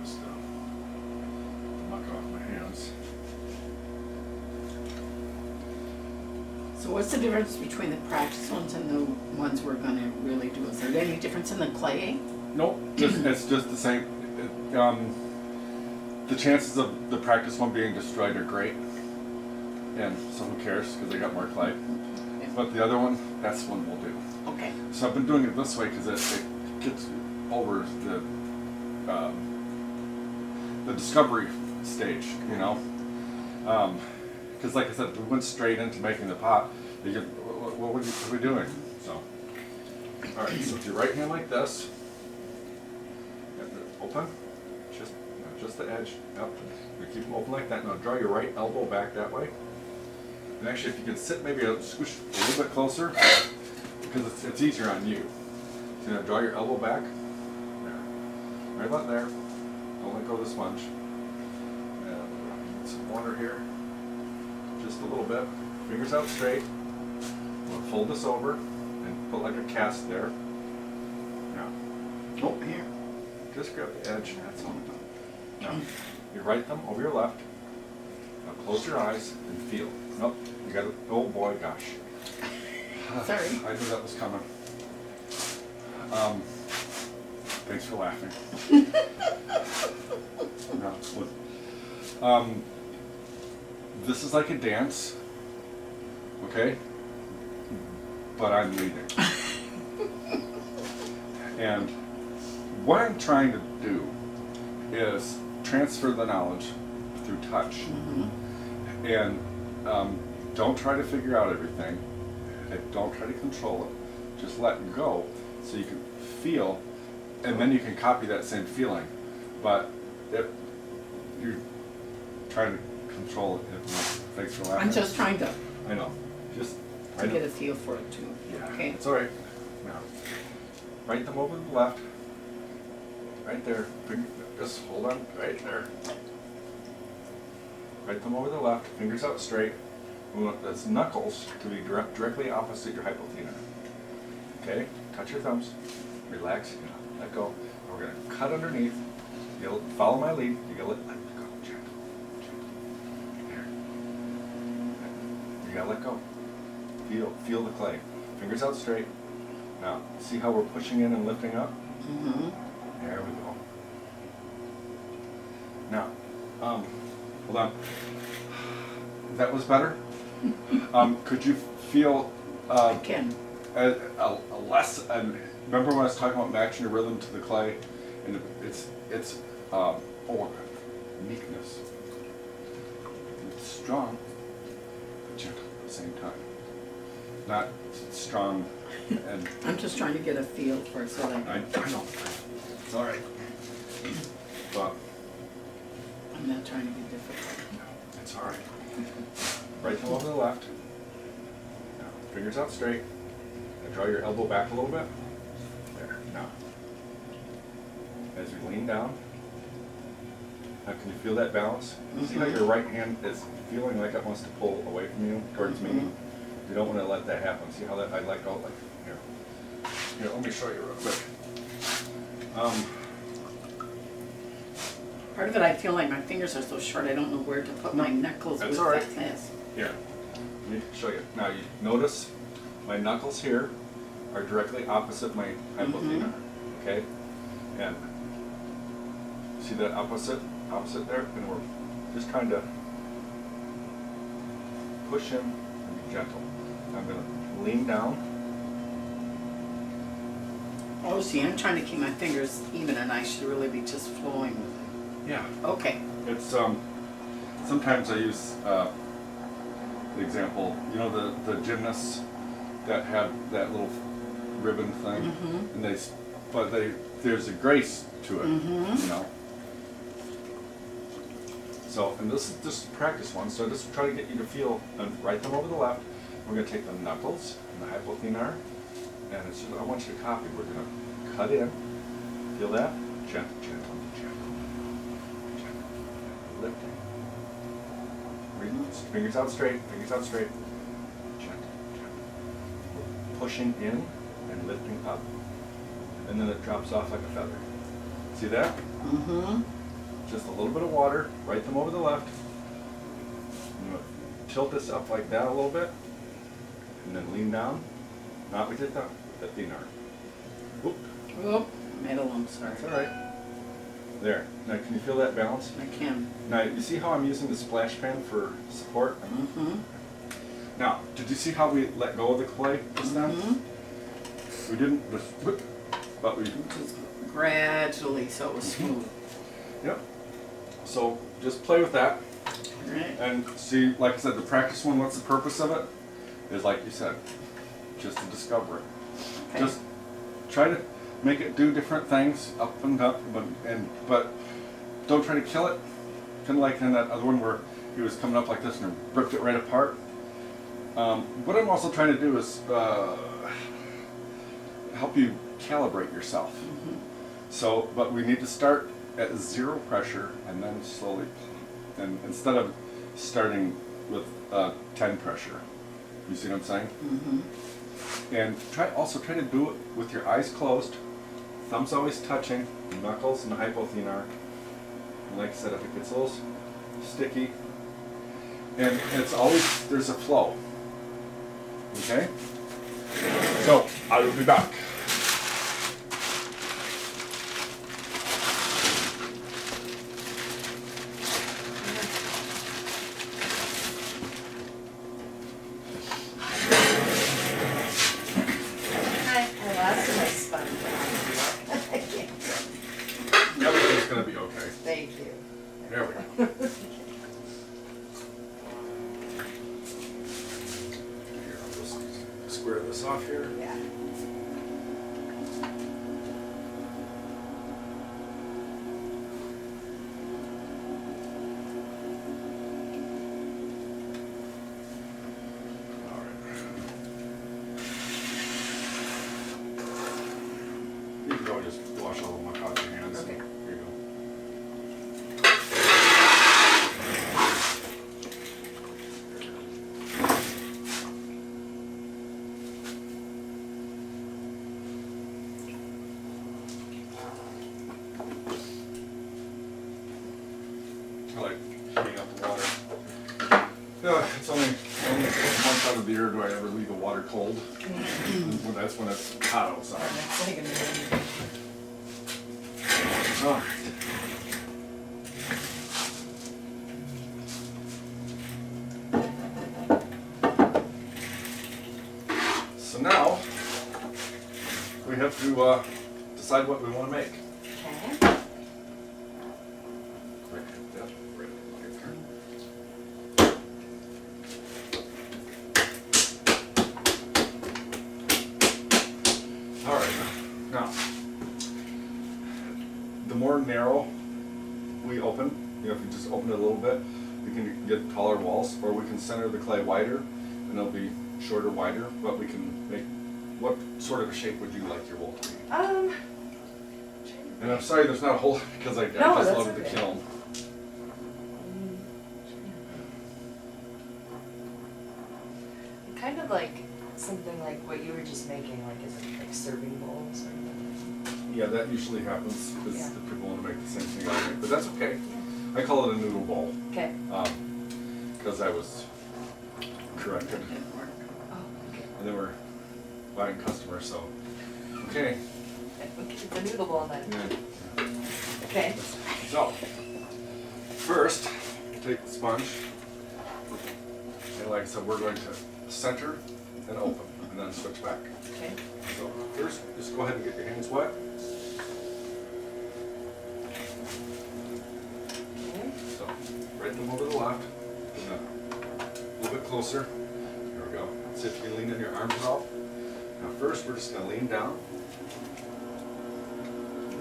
Just knock off my hands. So what's the difference between the practice ones and the ones we're gonna really do? Is there any difference in the clay? Nope, it's just the same. The chances of the practice one being destroyed are great, and so who cares because they got more clay. But the other one, that's one we'll do. Okay. So I've been doing it this way because it gets over the discovery stage, you know. Because like I said, we went straight into making the pot. You get, what are we doing? So, all right. So with your right hand like this, open, just the edge. Yep. You keep them open like that. Now draw your right elbow back that way. And actually, if you can sit maybe squish a little bit closer, because it's easier on you. So now draw your elbow back. There. Right about there. Don't let go of the sponge. And some water here. Just a little bit. Fingers out straight. We'll fold this over and put like a cast there. Now, Oh, here. just grab the edge. That's all. Now, your right thumb over your left. Now close your eyes and feel. Nope, you got to. Oh boy, gosh. Sorry. I knew that was coming. Thanks for laughing. No, look. This is like a dance, okay? But I'm leading. And what I'm trying to do is transfer the knowledge through touch. And don't try to figure out everything. And don't try to control it. Just let go so you can feel, and then you can copy that same feeling. But if you're trying to control it, thanks for laughing. I'm just trying to I know. Just get a feel for it too. Yeah. Okay. It's all right. Now, right thumb over to the left. Right there. Just hold on. Right there. Right thumb over the left. Fingers out straight. We want those knuckles to be directly opposite your hypothenar. Okay. Touch your thumbs. Relax. Let go. And we're gonna cut underneath. You'll follow my lead. You gotta let go. Gentle. There. You gotta let go. Feel the clay. Fingers out straight. Now, see how we're pushing in and lifting up? There we go. Now, hold on. That was better? Could you feel I can. a less, remember when I was talking about matching your rhythm to the clay? And it's meekness. It's strong, but gentle at the same time. Not strong and... I'm just trying to get a feel for it so that I know. It's all right. But I'm not trying to be difficult. it's all right. Right thumb over the left. Now, fingers out straight. Now draw your elbow back a little bit. There. Now, as you lean down, now can you feel that balance? See how your right hand is feeling like it wants to pull away from you towards me? You don't want to let that happen. See how that I let go? Like here. Here, let me show you real quick. Part of it, I feel like my fingers are so short, I don't know where to put my knuckles that's with all right. that fast. Here, let me show you. Now you notice my knuckles here are directly opposite my hypothenar, okay? And see that opposite there? And we're just trying to push in and be gentle. I'm gonna lean down. Oh, see, I'm trying to keep my fingers even and I should really be just flowing with it. Yeah. Okay. It's, sometimes I use, the example, you know the gymnasts that have that little ribbon thing? And there's a grace to it, you know? So, and this is just practice one, so just try to get you to feel, right thumb over the left. We're gonna take the knuckles and the hypothenar, and it's just, I want you to copy. We're gonna cut in, feel that? Gentle, gentle, gentle, gentle, lifting. Release, fingers out straight, gentle, gentle. We're pushing in and lifting up, and then it drops off like a feather. See that? Just a little bit of water, right thumb over the left. I'm gonna tilt this up like that a little bit, and then lean down, not with your thumb, with the thenar. Whoop. Oh, made a lump, sorry. That's all right. There. Now, can you feel that balance? I can. Now, you see how I'm using the splash pan for support? Now, did you see how we let go of the clay just then? We didn't just whip, but we... Just gradually, so it was smooth. Yep. So, just play with that. Right. And see, like I said, the practice one, what's the purpose of it? Is like you said, just to discover it. Okay. Just try to make it do different things, up and up, but don't try to kill it. Kind of like in that other one where he was coming up like this and ripped it right apart. What I'm also trying to do is help you calibrate yourself. So, but we need to start at 0 pressure and then slowly, and instead of starting with 10 pressure. You see what I'm saying? And try to do it with your eyes closed, thumbs always touching, knuckles and hypothenar. And like I said, if it gets a little sticky, and it's always, there's a flow. Okay? So, I will be back. I lost my sponge. just wash all the muck out of your hands. Okay. Here you go. I like heating up the water. Yeah, it's only once out of the year do I ever leave the water cold. Well, that's when it's hot outside. That's like a minute. All right. So now we have to decide what we want to make. Okay. Right, yeah, right there. All right, now the more narrow we open, you know, if you just open it a little bit, we can get taller walls, or we can center the clay wider, and it'll be shorter, wider. But we can make, what sort of a shape would you like your wall to be? And I'm sorry, there's not a whole, because I No, just that's loaded the okay. kiln. Kind of like something like what you were just making, like is it like serving bowls or something? Yeah, that usually happens, because Yeah. the people want to make the same thing I make, but that's okay. I call it a noodle bowl, Okay. because I was corrected, That didn't work. Oh, okay. and then we're buying customers, so, okay. Okay, it's a noodle bowl then. Yeah. Okay. So, first, take the sponge, and like I said, we're going to center and open, and then switch back. Okay. So, first, just go ahead and get your hands wet. Okay. So, right them over the left, and then a little bit closer. There we go. See if you can lean in your arms at all. Now first, we're just gonna lean down,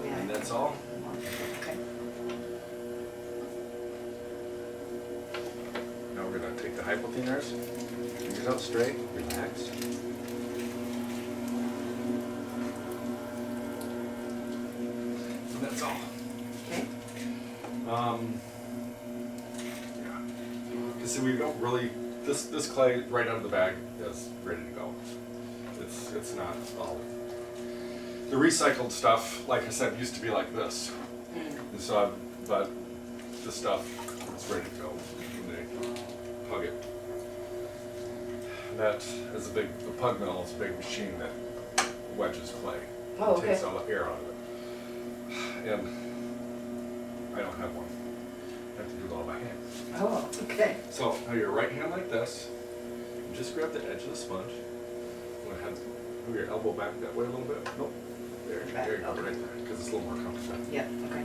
Yeah. and that's all. Okay. Now we're gonna take the hypotenuse, fingers out straight, relax. And that's all. Okay. Yeah. Cause see, we don't really, this clay right out of the bag is ready to go. It's not all. The recycled stuff, like I said, used to be like this. And so, but this stuff is ready to go when they pug it. That is a big, the pug mill is a big machine that wedges clay. Oh, okay. Takes all the air out of it. And I don't have one. I have to do it all by hand. Oh, okay. So now your right hand like this, and just grab the edge of the sponge. Go ahead, move your elbow back that way a little bit. Nope. There you go, Okay. right there, because it's a little more comfortable. Yeah, okay.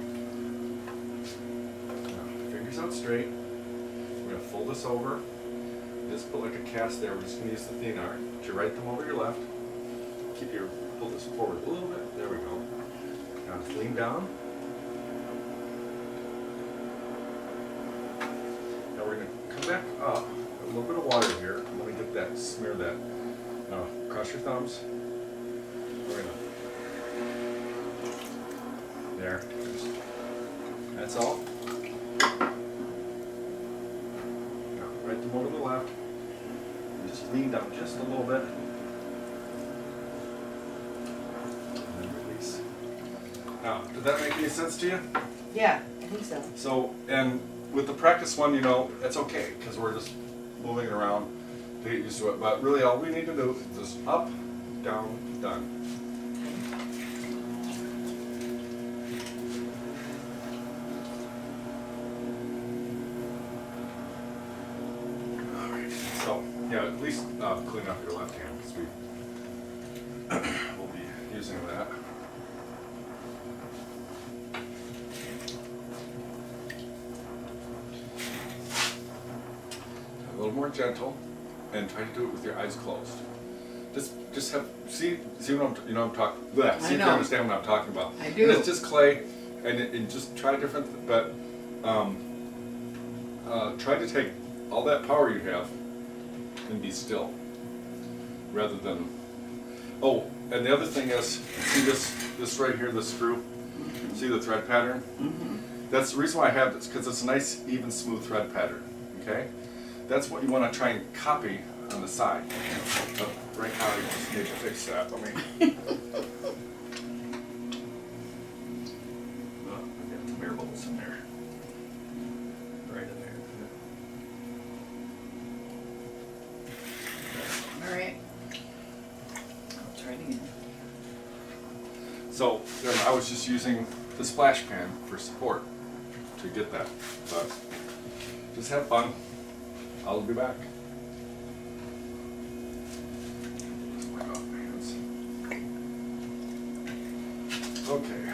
Now, fingers out straight. We're gonna fold this over. Just put like a cast there. We're just gonna use the thin arc. Put your right thumb over your left. Keep your, pull this forward a little bit. There we go. Now just lean down. Now we're gonna come back up. A little bit of water here. I'm gonna get that, smear that. Now cross your thumbs. We're gonna. There. That's all. Now right thumb over to the left. And just lean down just a little bit. And then release. Now, did that make any sense to you? Yeah, I think so. So, and with the practice one, you know, it's okay, because we're just moving it around to get used to it. But really, all we need to do is just up, down, done. All right. So, yeah, at least clean up your left hand, because we will be using that. A little more gentle, and try to do it with your eyes closed. Just have see what I'm I'm talking. See if you know. understand what I'm talking about. I do. And it's just clay, and just try different. But try to take all that power you have and be still, rather than. Oh, And the other thing is, see this right here, the screw? See the thread pattern? Mm-hmm. That's the reason why I have this, because it's a nice, even, smooth thread pattern, okay? That's what you want to try and copy on the side. But right now, you just need to fix that. Let me... Oh, I've got some air bubbles in there. Right in there. All right. I'll try it again. So then I was just using the splash pan for support to get that. But just have fun. I'll be back. Wipe off my hands. Okay.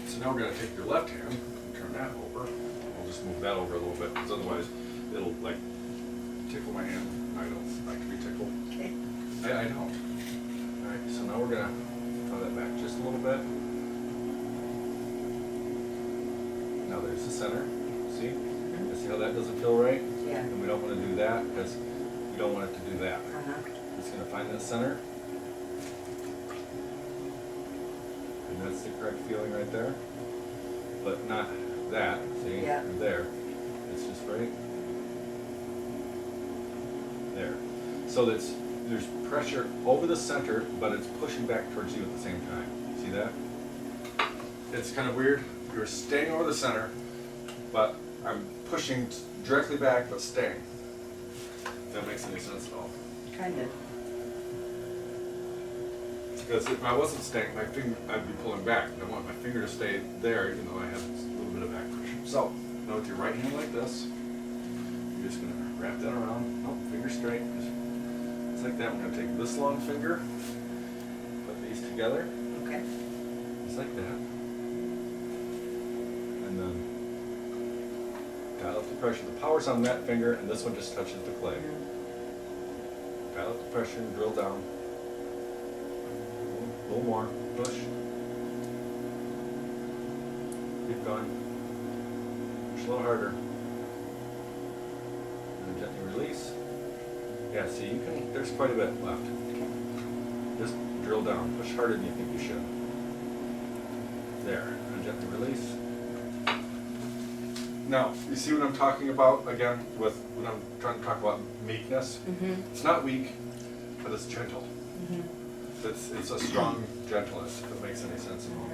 So now we're going to take your left hand and turn that over. I'll just move that over a little bit because otherwise it'll like tickle my hand. I don't like to be tickled. Okay. I don't. Alright, so now we're going to throw that back just a little bit. Now there's the center. See? You see how that doesn't feel right? Yeah. And we don't want to do that because we don't want it to do that. It's going to find that center. And that's the correct feeling right there. But not that. See? Yeah. There. It's just right there. So there's pressure over the center, but it's pushing back towards you at the same time. See that? It's kind of weird. You're staying over the center, but I'm pushing directly back, but staying. If that makes any sense at all. Kind of. Because if I wasn't staying, my finger, I'd be pulling back. I want my finger to stay there, even though I have a little bit of back pressure. So, now with your right hand like this, you're just going to wrap that around. Nope, finger straight. Just like that. We're going to take this long finger, put these together, Okay. just like that. And then dial up the pressure. The power's on that finger, and this one just touches the clay. Dial up the pressure and drill down. A little more. Push. Keep going. Push a little harder. And then gently release. Yeah, see, you can. There's quite a bit left. Just drill down. Push harder than you think you should. There. And gently release. Now, you see what I'm talking about again with when I'm trying to talk about meekness? Mm-hmm. It's not weak, but it's gentle. Mm-hmm. It's a strong gentleness, if it makes any sense at all.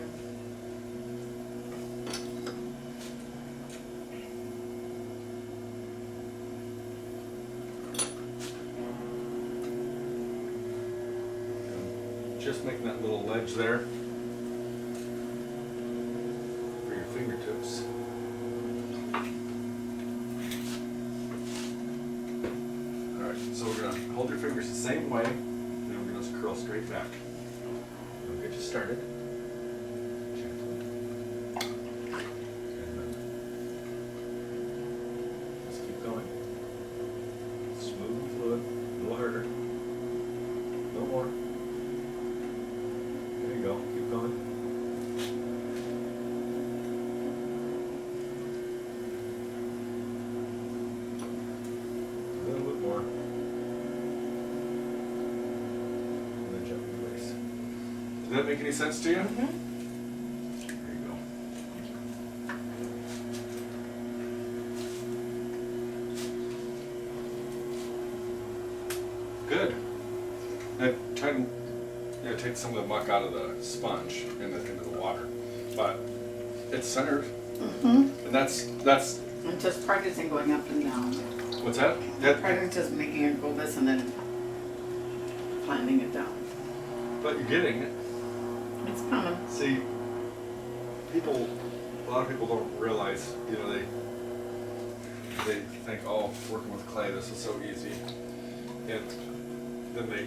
And just making that little ledge there for your fingertips. Alright, so we're going to hold your fingers the same way. Curl straight back. We'll get you started. Gently. And then just keep going. Smooth and fluid. A little harder. A little more. There you go. Keep going. A little bit more. Does that make any sense to you? Mm-hmm. There you go. Good. Now try and take some of the muck out of the sponge into the water, but it's centered, and that's And just practicing going up and down. what's that? Practicing just making it go this and then flattening it down. But you're getting it. It's coming. See, a lot of people don't realize, they think, oh, working with clay, this is so easy. And then they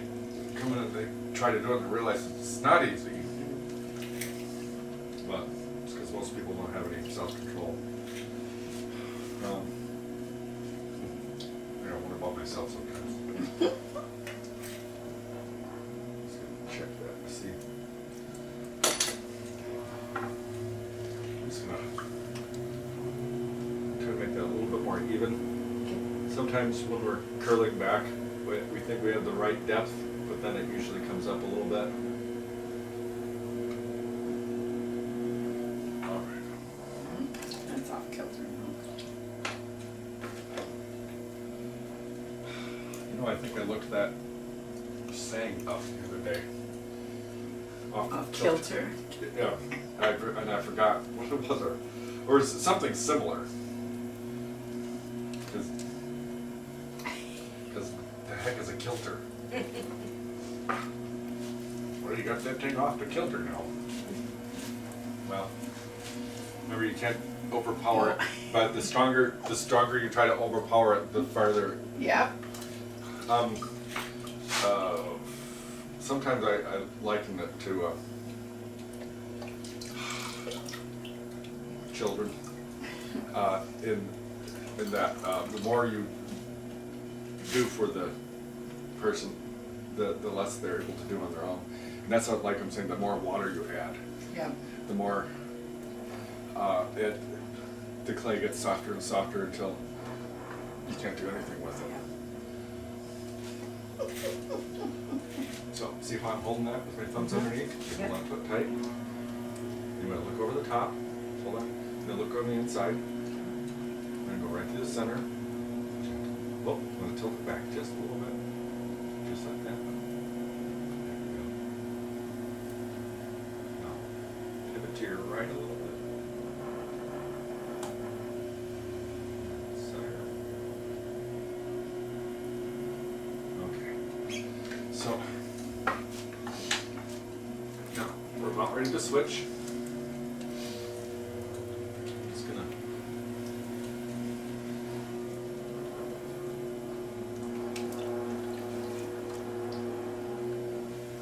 come in and they try to do it and realize it's not easy. But it's because most people don't have any self-control. I wonder about myself sometimes. Check that, see. I'm just gonna try to make that a little bit more even. So sometimes when we're curling back, we think we have the right depth, but then it usually comes up a little bit. All right. That's off kilter now. You know, I think I looked that saying up the other day. Off kilter. Yeah, and I forgot what it was, or is it something similar? Because the heck is a kilter? Well, you got that thing off the kilter now. Well, remember you can't overpower it, but the stronger you try to overpower it, the farther. Yep. Sometimes I liken it to children. In that the more you do for the person, the less they're able to do on their own. And that's what, like I'm saying, the more water you add, Yep. the more the clay gets softer and softer until you can't do anything with it. So, see how I'm holding that with my thumbs underneath? Yep. Hold on, put tight. You want to look over the top. Hold on. Then look on the inside. I'm going to go right through the center. Oh, I'm going to tilt it back just a little bit. Just like that. There we go. Now, pivot to your right a little bit. Center. Okay. So, now, we're about ready to switch. Just gonna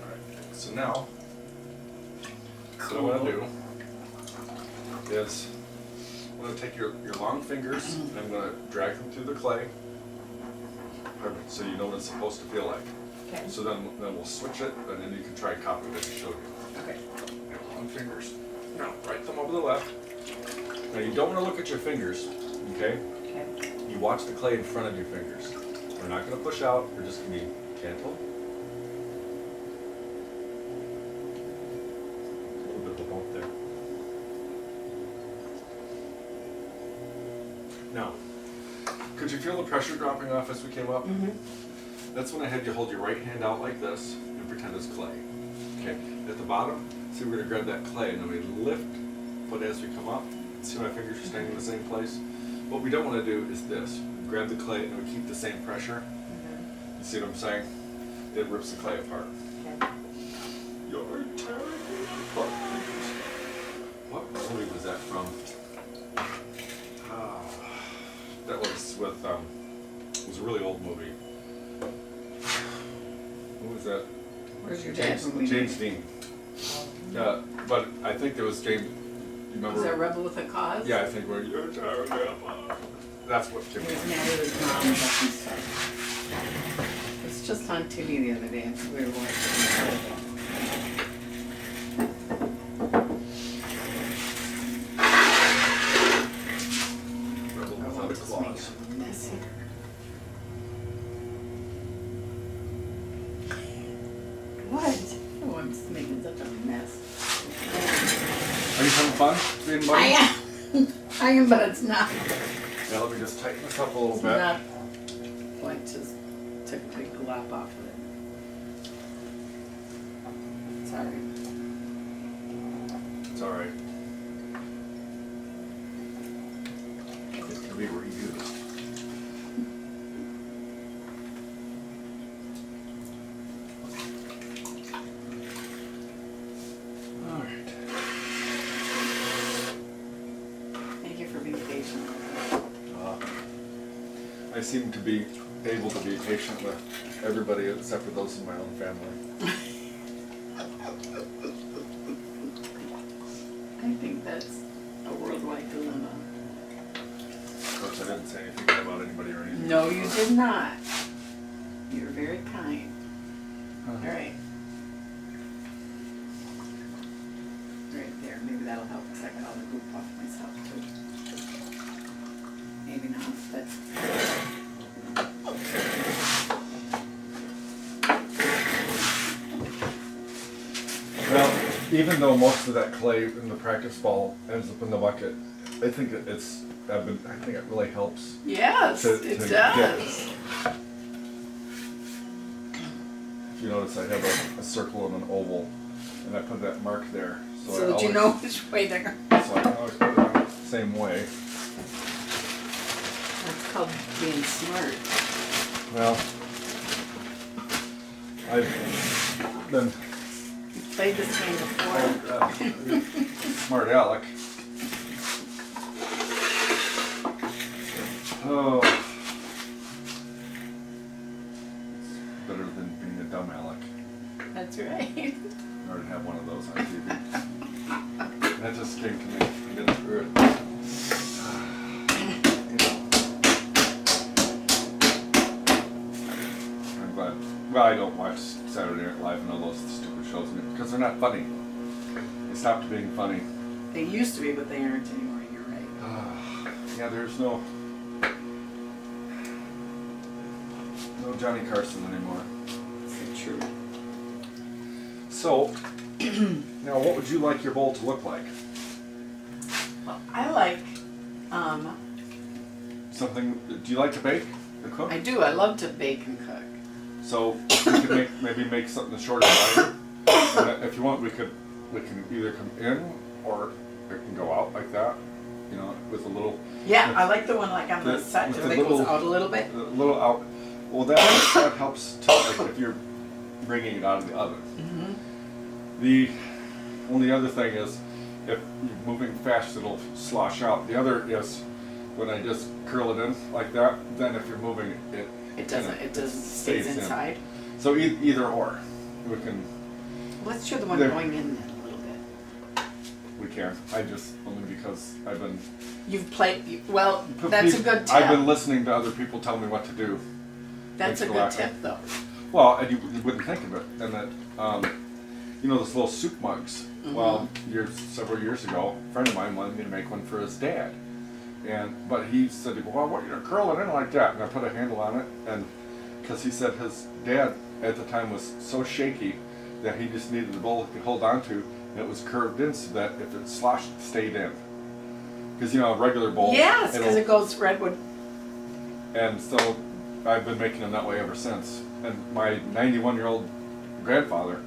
Alright, so now what I'm gonna do is I'm gonna take your long fingers and I'm gonna drag them through the clay. Perfect, so you know what it's supposed to feel like. Okay. So then we'll switch it, and then you can try copying what I showed you. Okay. Now, long fingers. Now, right thumb over the left. Now, you don't want to look at your fingers, okay? Okay. You watch the clay in front of your fingers. We're not going to push out. We're just going to be gentle. A little bit of a bump there. Now, could you feel the pressure dropping off as we came up? Mm-hmm. That's when I had you hold your right hand out like this and pretend it's clay. Okay, at the bottom, see we're gonna grab that clay and then we lift, but as we come up, see my fingers are staying in the same place? What we don't wanna do is this, grab the clay and we keep the same pressure. Mm-hmm. You see what I'm saying? It rips the clay apart. Okay. You're tearing me apart. What movie was that from? That was with, it was a really old movie. What was that? Where's your dad? James Dean. But I think there was James. You remember? Was that Rebel with a Cause? Yeah, I think where you're tearing me apart. That's what He Jim. was mad at his mom about some stuff. It's just on TV the other day. We were watching it. Rebel I Without want a to Clause. make a mess here. What? I want to make such a mess. Are you having fun being buddy? I am. I am, but it's not. Yeah, let me just tighten this up a little It's bit. not like just took a big glop off of it. Sorry. It's all right. It can be reused. All right. Thank you for being patient. I seem to be able to be patient with everybody except for those in my own family. I think that's a worldwide dilemma. Which I didn't say anything bad about anybody or anything. No, you did not. You're very kind. All right. Right there. Maybe that'll help because I got all the goop off myself too. Maybe not, but even though most of that clay in the practice ball ends up in the bucket, I think I think it really helps. Yes, To it get- does. If you notice, I have a circle and an oval, and I put that mark there. So I that you always- know which way they're going. So I can always put it on the same way. That's called being smart. Well, I've been You've played this game before. smart aleck. Oh. It's better than being a dumb aleck. That's right. I already have one of those on TV. That just came to me. I'm getting through it. You know. I'm glad. Well, I don't watch Saturday Night Live and all those stupid shows because they're not funny. They stopped being funny. They used to be, but they aren't anymore. You're right. Yeah, there's no Johnny Carson anymore. So true. So, now what would you like your bowl to look like? Well, I like. Something? Do you like to bake or cook? I do. I love to bake and cook. So we could maybe make something shorter wider. And if you want, we can either come in or it can go out like that. You know, with a little. Yeah, with I like the one like on the the- side with that the goes little- out a little bit. A little out. Well, that helps too. Like if you're bringing it out of the oven. Mm-hmm. The only other thing is, if you're moving fast, it'll slosh out. The other is when I just curl it in like that. Then if you're moving it, It doesn't. It doesn't stays in. inside. So either or, we can. Let's show the one There- going in then a little bit. We can. I just only because I've been. You've played. Well, that's a good tip. I've been listening to other people tell me what to do. That's a Let's go good after. tip though. Well, and you wouldn't think of it, and that you know those little soup mugs. Mm-hmm. Well, several years ago, a friend of mine wanted me to make one for his dad, but he said, "Well, what, you're gonna curl it in like that?" And I put a handle on it, and because he said his dad at the time was so shaky that he just needed a bowl he could hold on to, and it was curved in so that if it sloshed, it stayed in. Because you know a regular bowl. Yes, because it'll- it goes redwood. And so I've been making them that way ever since. And my 91-year-old grandfather,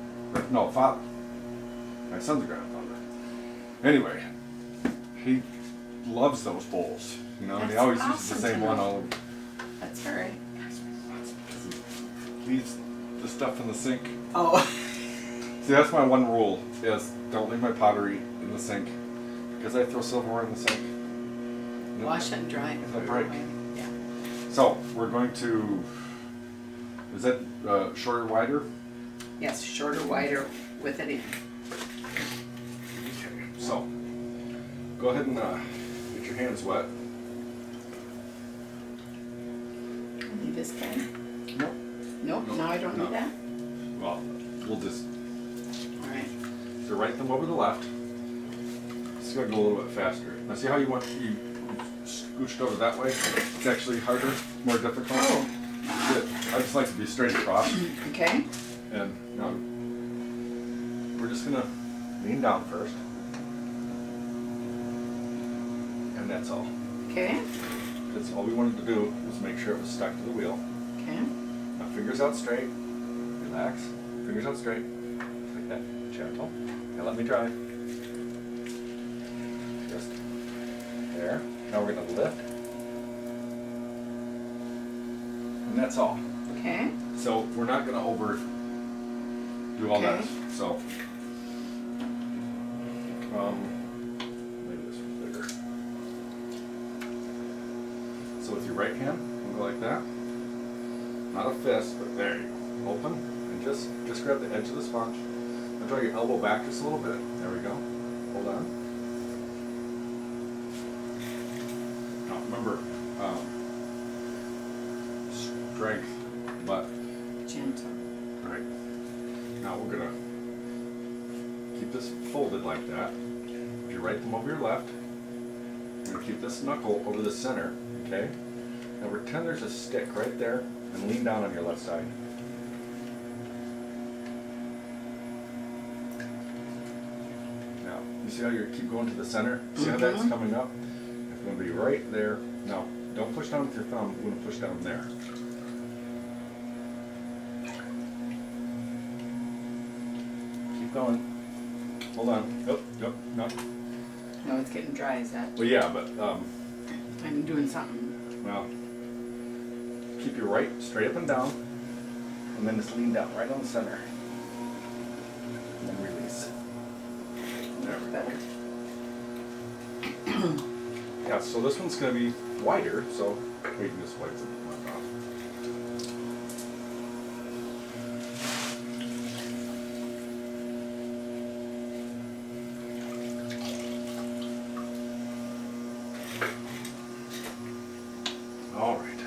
no, father, my son's grandfather. Anyway, he loves those bowls, you know, and he That's always uses the awesome same to one. know. That's all right. He leaves the stuff in the sink. Oh. See, that's my one rule, is don't leave my pottery in the sink. Because I throw silverware in the sink. Wash it and dry it. It'll break. Yeah. So, we're going to, is that shorter, wider? Yes, shorter, wider, with it in. Okay, so go ahead and get your hands wet. Need this guy? Nope. Nope. No, Now I don't no. need that. Well, we'll just All right. so right thumb over the left. It's gonna go a little bit faster. Now see how you scooched over that way? It's actually harder, more difficult. Oh. Good. I just like to be straight across. Okay. And now we're just gonna lean down first. And that's all. Okay. Because all we wanted to do was make sure it was stuck to the wheel. Okay. Now fingers out straight. Relax. Fingers out straight. Like that. Gentle. Now let me try. Just there. Now we're gonna lift. And that's all. Okay. So we're not gonna do all that. Okay. So maybe this one's bigger. So with your right hand, we'll go like that. Not a fist, but there you go. Open and just grab the edge of the sponge. Now draw your elbow back just a little bit. There we go. Hold on. Now remember, strength, but Gentle. right. Now we're gonna keep this folded like that. Put your right thumb over your left. We're gonna keep this knuckle over the center, okay? Now pretend there's a stick right there and lean down on your left side. You see how you keep going to the center? See how that's coming up? It's going to be right there. No, don't push down with your thumb. We're going to push down there. Keep going. Hold on. Oh, no, no. No, it's getting dry, is that? Well, yeah, but, I'm doing something. well, keep your right straight up and down, and then just lean down right on the center. And then release. There we go. Better. Yeah, so this one's going to be wider, so we can just wipe the mud off. All right.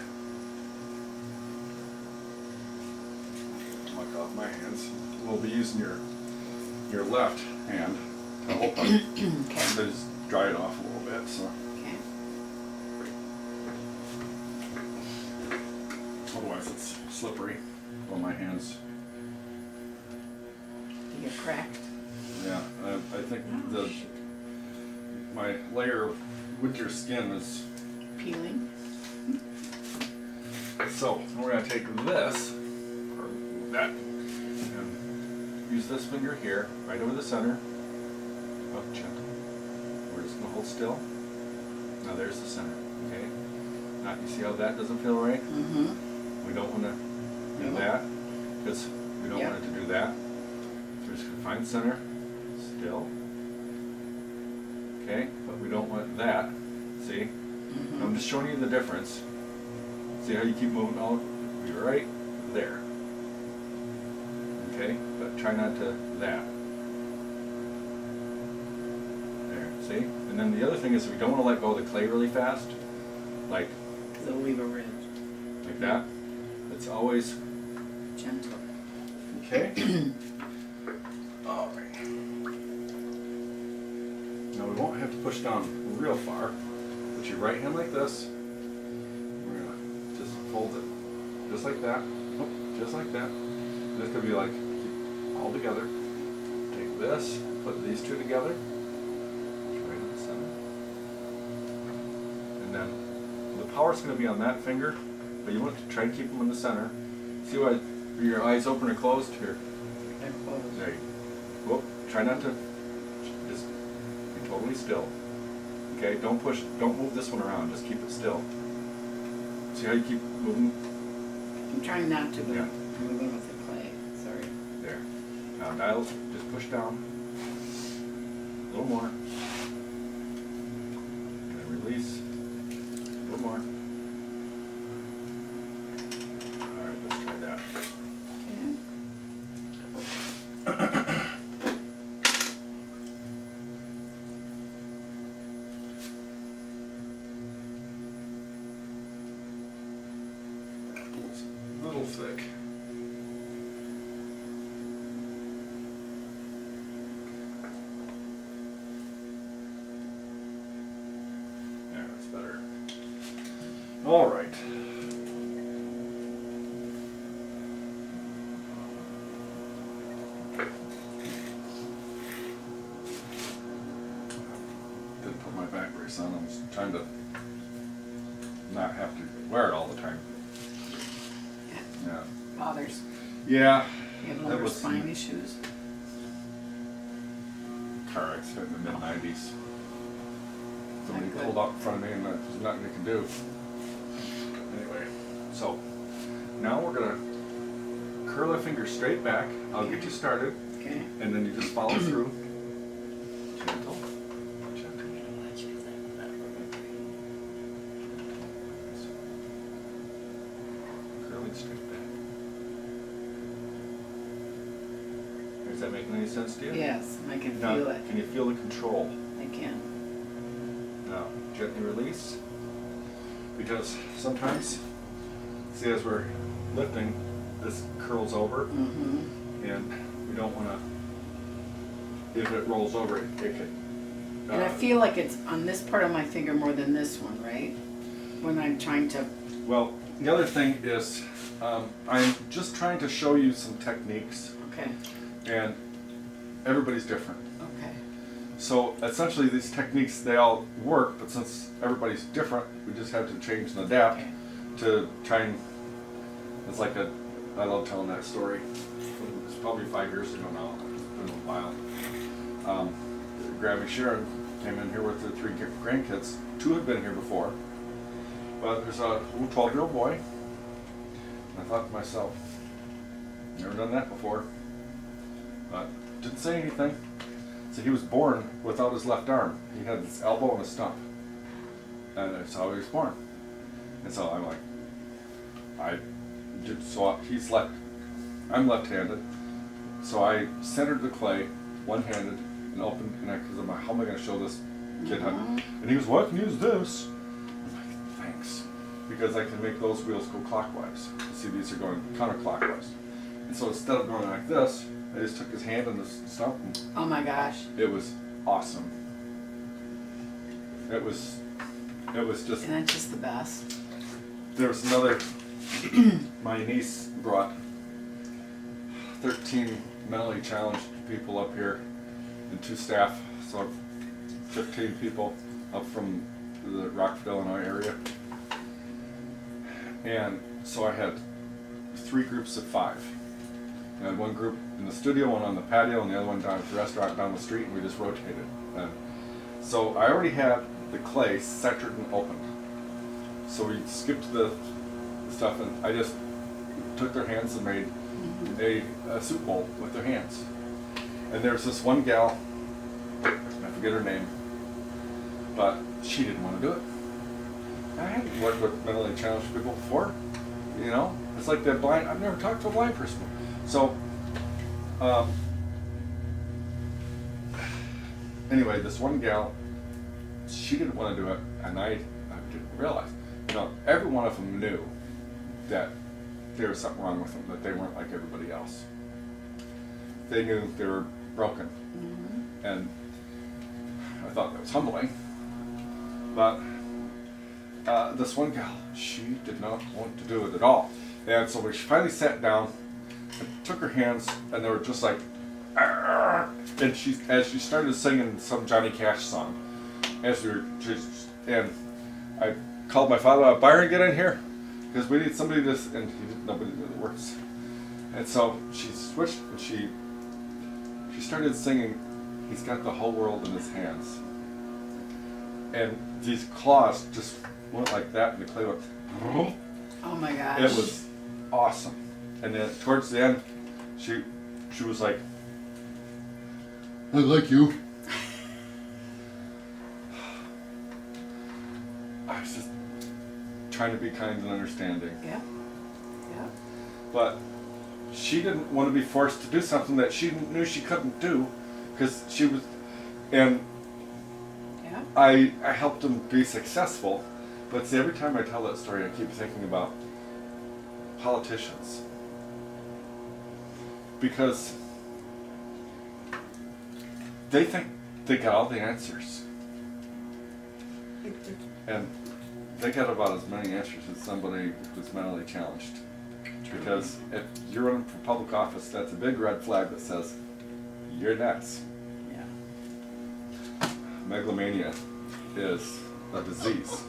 Wipe off my hands. We'll be using your left hand to open. Okay. So just dry it off a little bit. So. Okay. Otherwise, it's slippery on my hands. You get cracked. Yeah, I think my layer of winter skin is. Peeling. So we're gonna take this or that and use this finger here, right over the center. Up gentle. We're just gonna hold still. Now there's the center. Okay. Now you see how that doesn't feel right? Mm-hmm. We don't want to do No. that because we don't Yep. want it to do that. So we're just going to find center, still. Okay, but we don't want that. See? Mm-hmm. I'm just showing you the difference. See how you keep moving all? Be right there. Okay, but try not to that. There, see? And then the other thing is we don't want to let go of the clay really fast. Like Because it'll leave a ridge. that. It's always Gentle. okay. All right. Now we won't have to push down real far. Put your right hand like this. We're gonna just fold it, just like that. Oh, just like that. This could be like all together. Take this, put these two together. Right in the center. And then the power's going to be on that finger, but you want to try and keep them in the center. See why are your eyes open or closed here? They're closed. There you go. Whoop. Try not to just be totally still. Okay, don't move this one around, just keep it still. See how you keep moving? I'm trying not to, but Yeah. I'm moving with the clay. Sorry. There. Now dial, just push down. A little more. And release. A little more. Alright, let's try that. Okay. It's a little thick. There, that's better. All right. Didn't put my back brace on. I was trying to not have to wear it all the time. Yeah. Bothers. Yeah. You have That lower was spine issues. car accident in the mid-90s. Somebody Not good. pulled up in front of me and there's nothing they can do. Anyway, so now we're gonna curl a finger straight back. I'll get you started Okay. and then you just follow through. Gentle. Gentle. Curling straight back. Is that making any sense to you? Yes, I can Now, feel it. can you feel the control? I can. Now, gently release. Because sometimes, see, as we're lifting, this curls over, Mm-hmm. and we don't want to, if it rolls over, it could. And I feel like it's on this part of my finger more than this one, right? When I'm trying to. Well, the other thing is, I'm just trying to show you some techniques, Okay. and everybody's different. Okay. So essentially these techniques, they all work, but since everybody's different, we just have to change and adapt to try and, it's like I love telling that story. It's probably 5 years ago now, it's been a while. Grammy Sharon came in here with her 3 grandkids. 2 had been here before, but there's a little 12-year-old boy. And I thought to myself, never done that before, but didn't say anything. So he was born without his left arm. He had his elbow and a stump, and that's how he was born. And so I'm like, he's left, I'm left-handed, so I centered the clay, one-handed, and opened, and because I'm like, how am I going to show this kid how to, and he goes, well, I can use this. I'm like, thanks, because I can make those wheels go clockwise. You see, these are going counterclockwise. And so instead of going like this, I just took his hand and the stump, and Oh my gosh. it was awesome. It was just, And that's just the best. there was another, my niece brought 13 mentally challenged people up here and 2 staff, so 15 people up from the Rockford, Illinois area. And so I had 3 groups of 5. I had one group in the studio, one on the patio, and the other one down at the restaurant down the street, and we just rotated. And so I already had the clay centered and opened. So we skipped the stuff, and I just took their hands and made a soup bowl with their hands. And there's this one gal, I forget her name, but she didn't want to do it. I hadn't worked with mentally challenged people before, you know? It's like that blind, I've never talked to a blind person. So, anyway, this one gal, she didn't want to do it, and I didn't realize. You know, every one of them knew that there was something wrong with them, that they weren't like everybody else. They knew they were broken. And I thought that was humbling. But this one gal, she did not want to do it at all. And so we finally sat down and took her hands, and they were just like, "Arr!" And as she started singing some Johnny Cash song, and I called my father out, Byron, get in here, because we need somebody to, and nobody knew the words. And so she switched, and she started singing, he's got the whole world in his hands. And these claws just went like that, and the clay went, Oh my gosh. it was awesome. And then towards the end, she was like, I like you. I was just trying to be kind and understanding. Yeah. Yeah. But she didn't want to be forced to do something that she knew she couldn't do, because she was, and Yeah. I helped them be successful. But see, every time I tell that story, I keep thinking about politicians. Because they think they got all the answers. And they got about as many answers as somebody who's mentally challenged. Because if you're running for public office, that's a big red flag that says, you're nuts. Yeah. Megalomania is a disease.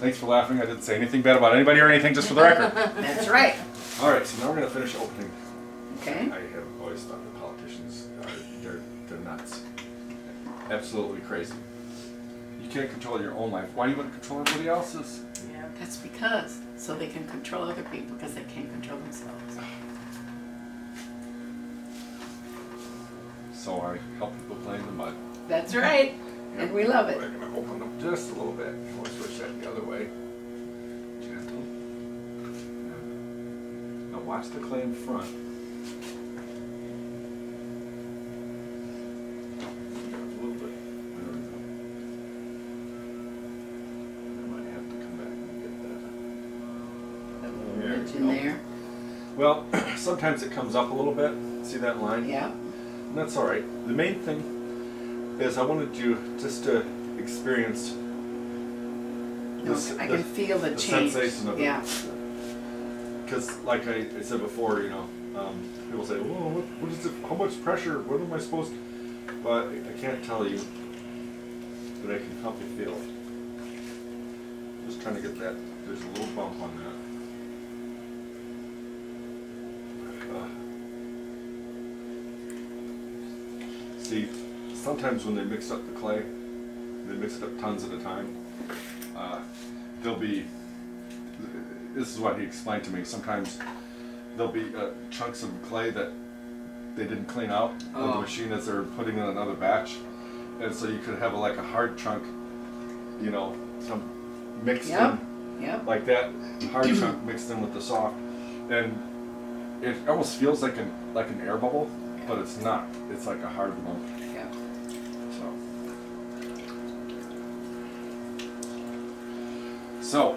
Thanks for laughing. I didn't say anything bad about anybody or anything, just for the record. That's right. All right, so now we're going to finish opening. Okay. I have always thought that politicians they're nuts. Absolutely crazy. You can't control your own life. Why do you want to control everybody else's? Yeah. That's because so they can control other people because they can't control themselves. So I help people play in the mud. That's right. And we love it. We're going to open up just a little bit. We'll switch that the other way. Gentle. Now watch the clay in front. A little bit. There we go. I might have to come back and get that. That little There ridge we in go. there. Well, sometimes it comes up a little bit. See that line? Yeah. And that's all right. The main thing is I wanted you just to experience No, I can feel the change. sensation of Yeah. it. because like I said before, people say, "Oh, what is it? How much pressure? What am I supposed to?" But I can't tell you, but I can help you feel it. Just trying to get that. There's a little bump on that. See, sometimes when they mix up the clay, they mix it up tons at a time. There'll be. This is what he explained to me. Sometimes there'll be chunks of clay that they didn't clean out with the machine as they're putting in another batch, and so you could have like a hard chunk, some mixed in, like that hard chunk mixed in with the soft, and it almost feels like an air bubble, but it's not. It's like a hard lump. Yeah. So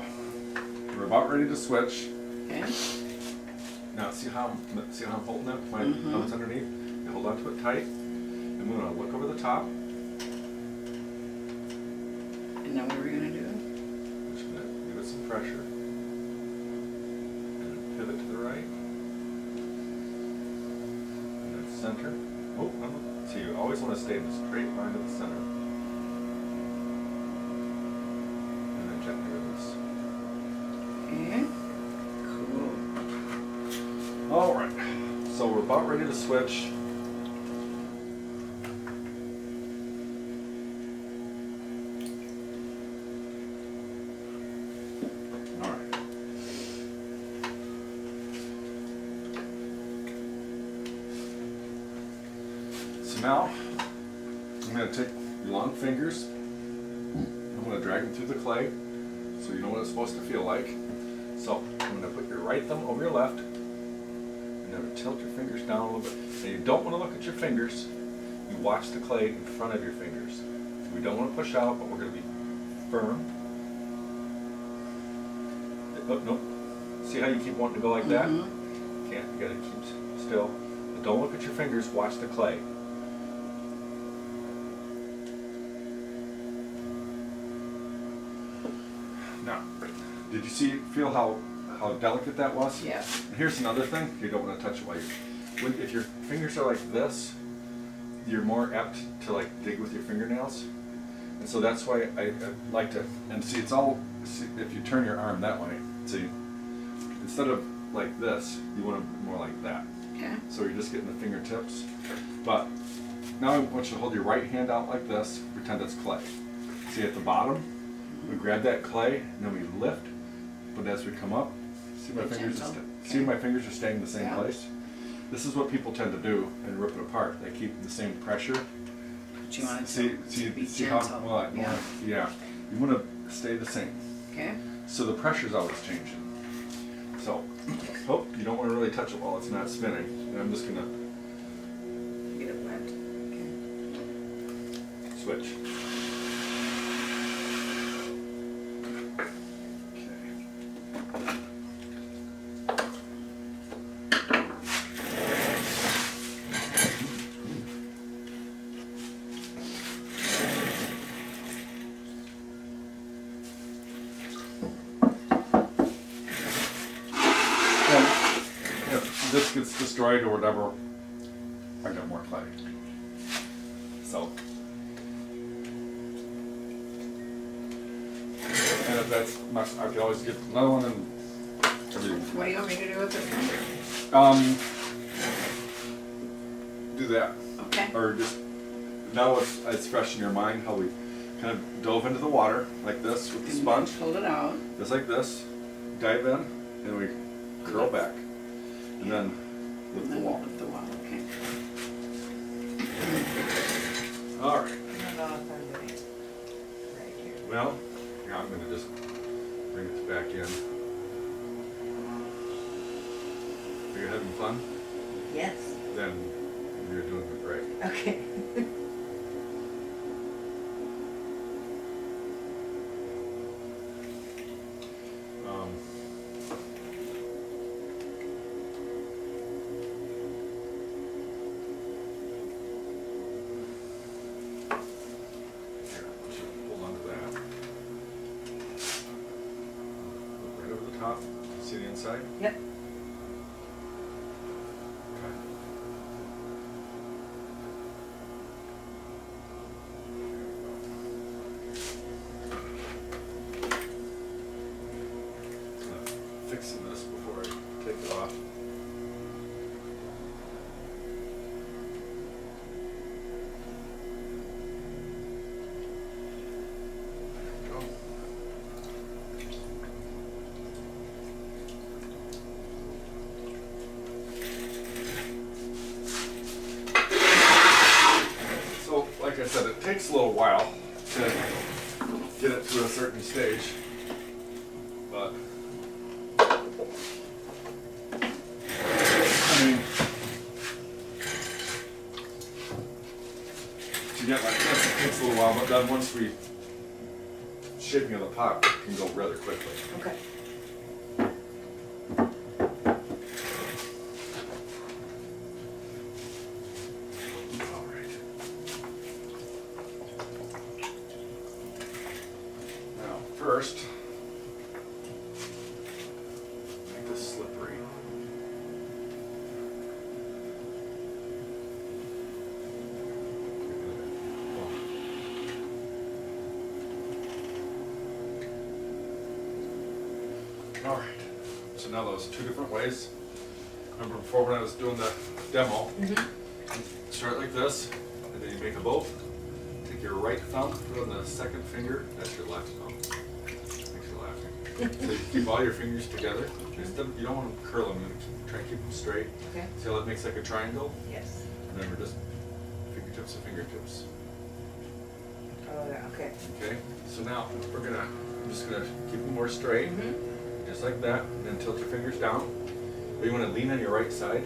we're about ready to switch. Okay. Now see how I'm holding that? My thumb's underneath. You hold on to it tight. I'm gonna look over the top. And now what are we gonna do? I'm just gonna give it some pressure. And then pivot to the right. And then center. Oh, see, you always want to stay in a straight line to the center. And then gently release. Okay. Cool. All right. So we're about ready to switch. All right. So now I'm going to take your long fingers. I'm going to drag them through the clay so you know what it's supposed to feel like. So I'm going to put your right thumb over your left. And tilt your fingers down a little bit. And you don't want to look at your fingers. You watch the clay in front of your fingers. We don't want to push out, but we're going to be firm. Oh, no. See how you keep wanting to go like that? Can't. You got to keep still. But don't look at your fingers. Watch the clay. Now, did you feel how delicate that was? Yeah. And here's another thing, you don't want to touch it while if your fingers are like this, you're more apt to like dig with your fingernails. And so that's why I like to, and see if you turn your arm that way, see, instead of like this, you want to more like that. Okay. So you're just getting the fingertips. But now I want you to hold your right hand out like this, pretend it's clay. See at the bottom, we grab that clay, and then we lift, but as we come up, see my fingers are staying in the same place? This is what people tend to do and rip it apart. They keep the same pressure. But you want it to be see gentle. how well you want to stay the same. Okay. So the pressure's always changing. So you don't want to really touch it while it's not spinning. And I'm just gonna Get it wet. Okay. switch. This gets destroyed or whatever, I got more clay. So, and if that's much, I can always get another one and everything. What do you want me to do with it? Do that. Okay. Or just, now it's fresh in your mind how we kind of dove into the water like this with the sponge. Hold it out. Just like this, dive in, and we curl back. And then lift the wall. Lift the wall, okay. All right. I don't know if I'm doing it right here. Well, yeah, I'm gonna just bring it back in. Are you having fun? Yes. Then you're doing it right. Okay. Top. See the inside? Yep. I said, it takes a little while to get it to a certain stage, but I mean, to get like this, it takes a little while, but then once we shaping of the pot can go rather quickly. Okay. All right. Now, first, make this slippery. All right. So now those two different ways. Remember before when I was doing the demo, start like this, and then you make a bow. Take your right thumb, put on the second finger, that's your left thumb. Makes you laughing. So you keep all your fingers together. You don't want to curl them, try to keep them straight. Okay. See how that makes like a triangle? Yes. And then we're just fingertips to fingertips. Oh, yeah, okay. Okay? So now I'm just gonna keep them more straight. Just like that, and then tilt your fingers down. But you want to lean on your right side.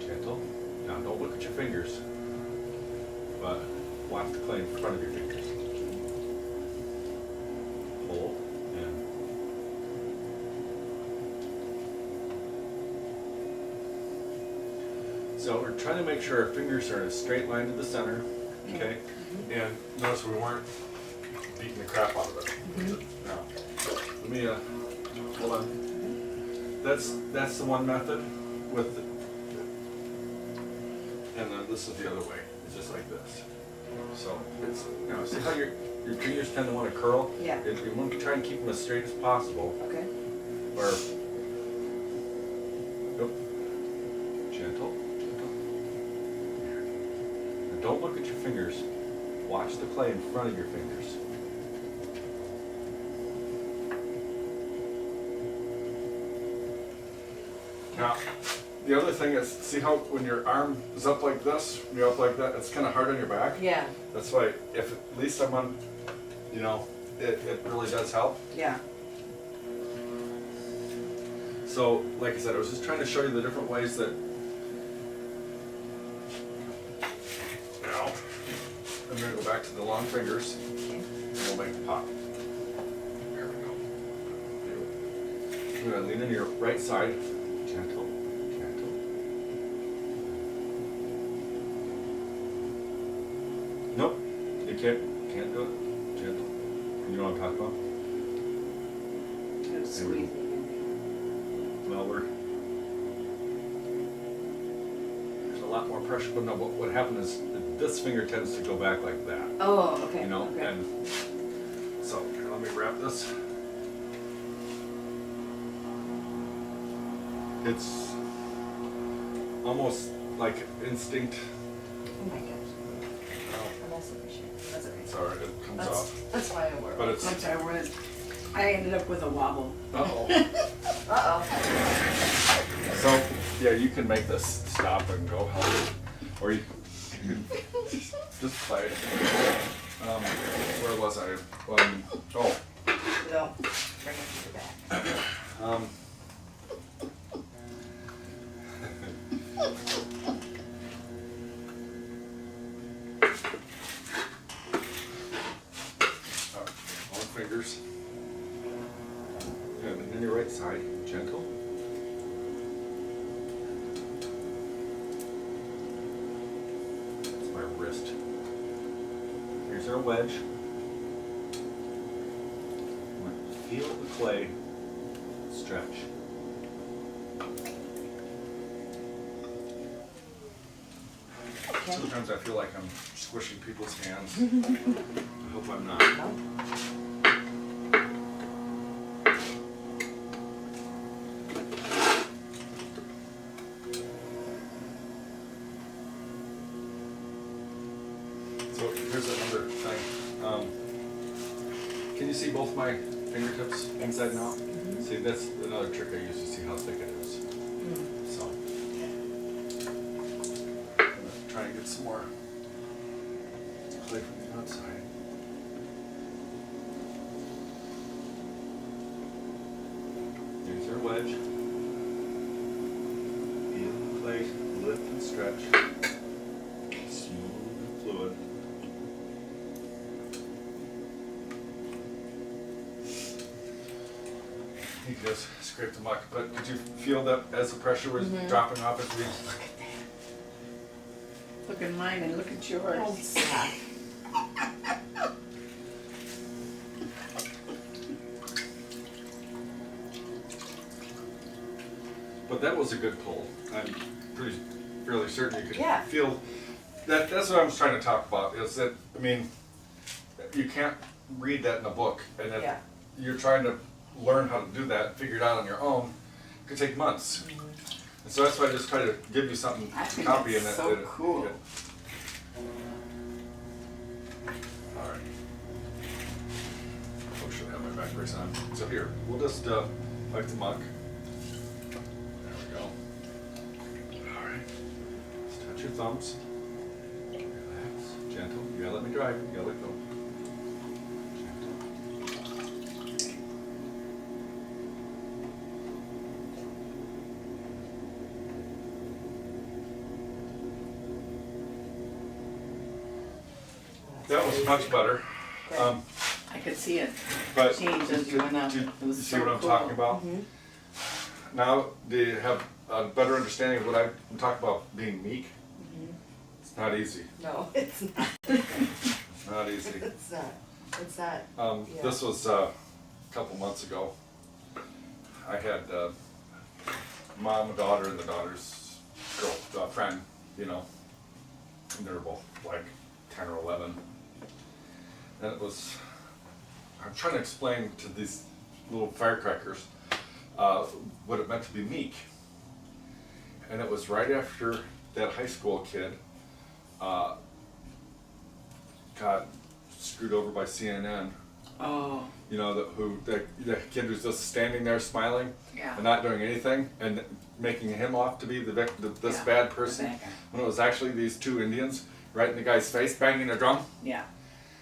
Gentle. Now don't look at your fingers, but watch the clay in front of your fingers. Pull and so we're trying to make sure our fingers are in a straight line to the center. Okay? And notice we weren't beating the crap out of it. Now, let me hold on. That's the one method with the, and then this is the other way. It's just like this. So it's now see how your fingers tend to want to curl? Yeah. You want to try and keep them as straight as possible. Okay. Or nope. Gentle. Now don't look at your fingers. Watch the clay in front of your fingers. Now, the other thing is, see how when your arm is up like this, when you're up like that, it's kind of hard on your back? Yeah. That's why, if at least I'm on, you know, it really does help. Yeah. So, like I said, I was just trying to show you the different ways that, now, I'm going to go back to the long fingers, Okay. and we'll make the pop. There we go. You're going to lean on your right side. Gentle, gentle. Nope, you can't do it. Gentle. You know what I'm talking about? I'm squeezing. Well, there's a lot more pressure, but no, what happened is this finger tends to go back like that. Oh, okay. You know, Okay. and so here, let me wrap this. It's almost like instinct. Oh my gosh. I'm also appreciate it. That's okay. It's alright, it comes off. That's why I work. But it's, I'm sorry, I ended up with a wobble. uh-oh. Uh-oh. So, yeah, you can make this stop and go help, or you can just play. Where was I? Oh. No. Bring it to the back. Long fingers. Yeah, and then your right side, gentle. That's my wrist. Here's our wedge. Feel the clay stretch. Okay. Sometimes I feel like I'm squishing people's hands. I hope I'm not. No? So here's another thing. Can you see both my fingertips inside and out? See, that's another trick I use to see how thick it is. So, I'm gonna try and get some more play from the outside. There's our wedge. Feel the plate, lift and stretch. Smooth and fluid. You can just scrape the muck, but did you feel that as the pressure was dropping off as we... Look at that. Look at mine and look at yours. Oh, stop. But that was a good pull. I'm fairly certain you could Yeah. feel that. That's what I was trying to talk about. Is that, I mean, you can't read that in a book, and if Yeah. you're trying to learn how to do that, figure it out on your own, it could take months. And so that's why I just try to give you something I to think copy that's and so cool. All right. Oh, should have my back brace on. So here, we'll just wipe the muck. There we go. All right. Just touch your thumbs. Relax, gentle. You gotta let me drive. You gotta let go. That was much better. I could see it But change as you went up. do It you was see so what I'm cool. talking about? Now, do you have a better understanding of what I'm talking about being meek? It's not easy. No, it's not. It's not easy. It's not. It's not. Yeah. This was a couple months ago. I had mom, a daughter, and the daughter's friend, you know, and they were both like 10 or 11. And it was, I'm trying to explain to these little firecrackers what it meant to be meek. And it was right after that high school kid got screwed over by CNN. Oh, You know, the kid who's just standing there smiling yeah. and not doing anything and making him off to be this Yeah, bad the person, bad guy. when it was actually these two Indians right in the guy's face banging a drum. Yeah.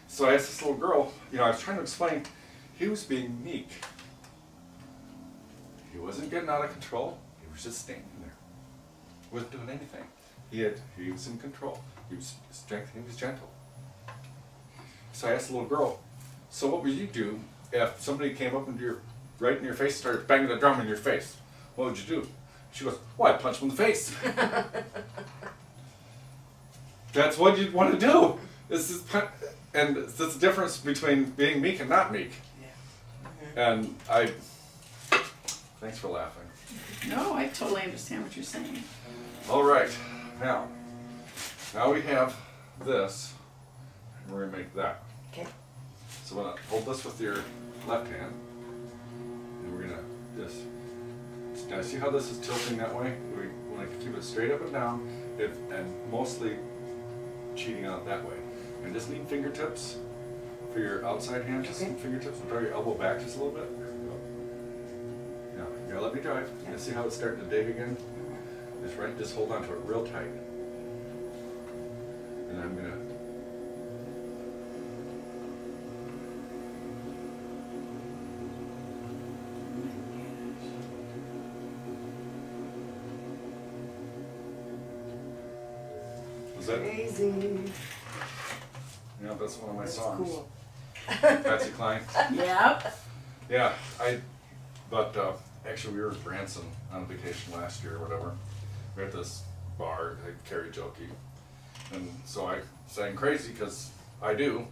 So I asked this little girl, you know, I was trying to explain, he was being meek. He wasn't getting out of control, he was just standing there. Wasn't doing anything. He was in control. He was gentle. So I asked the little girl, so what would you do if somebody came up into right in your face and started banging the drum in your face? What would you do? She goes, well, I'd punch him in the face. That's what you'd want to do. And it's the difference between being meek and not meek. Yeah. And thanks for laughing. No, I totally understand what you're saying. All right, now we have this, and we're gonna make that. Okay. So we're gonna hold this with your left hand, and we're gonna just, now see how this is tilting that way? We wanna keep it straight up and down, and mostly cheating out that way. And just need fingertips for your outside hand, just some fingertips, and draw your elbow back just a little bit. There we go. Now, you gotta let me drive. You see how it's starting to dig again? Just hold on to it real tight. And I'm gonna was that, Crazy. yeah, that's one of my That's songs. cool. Patsy Cline. Yep. Yeah, actually we were in Branson on vacation last year or whatever. We were at this bar, like karaoke, and so I sang Crazy because I do,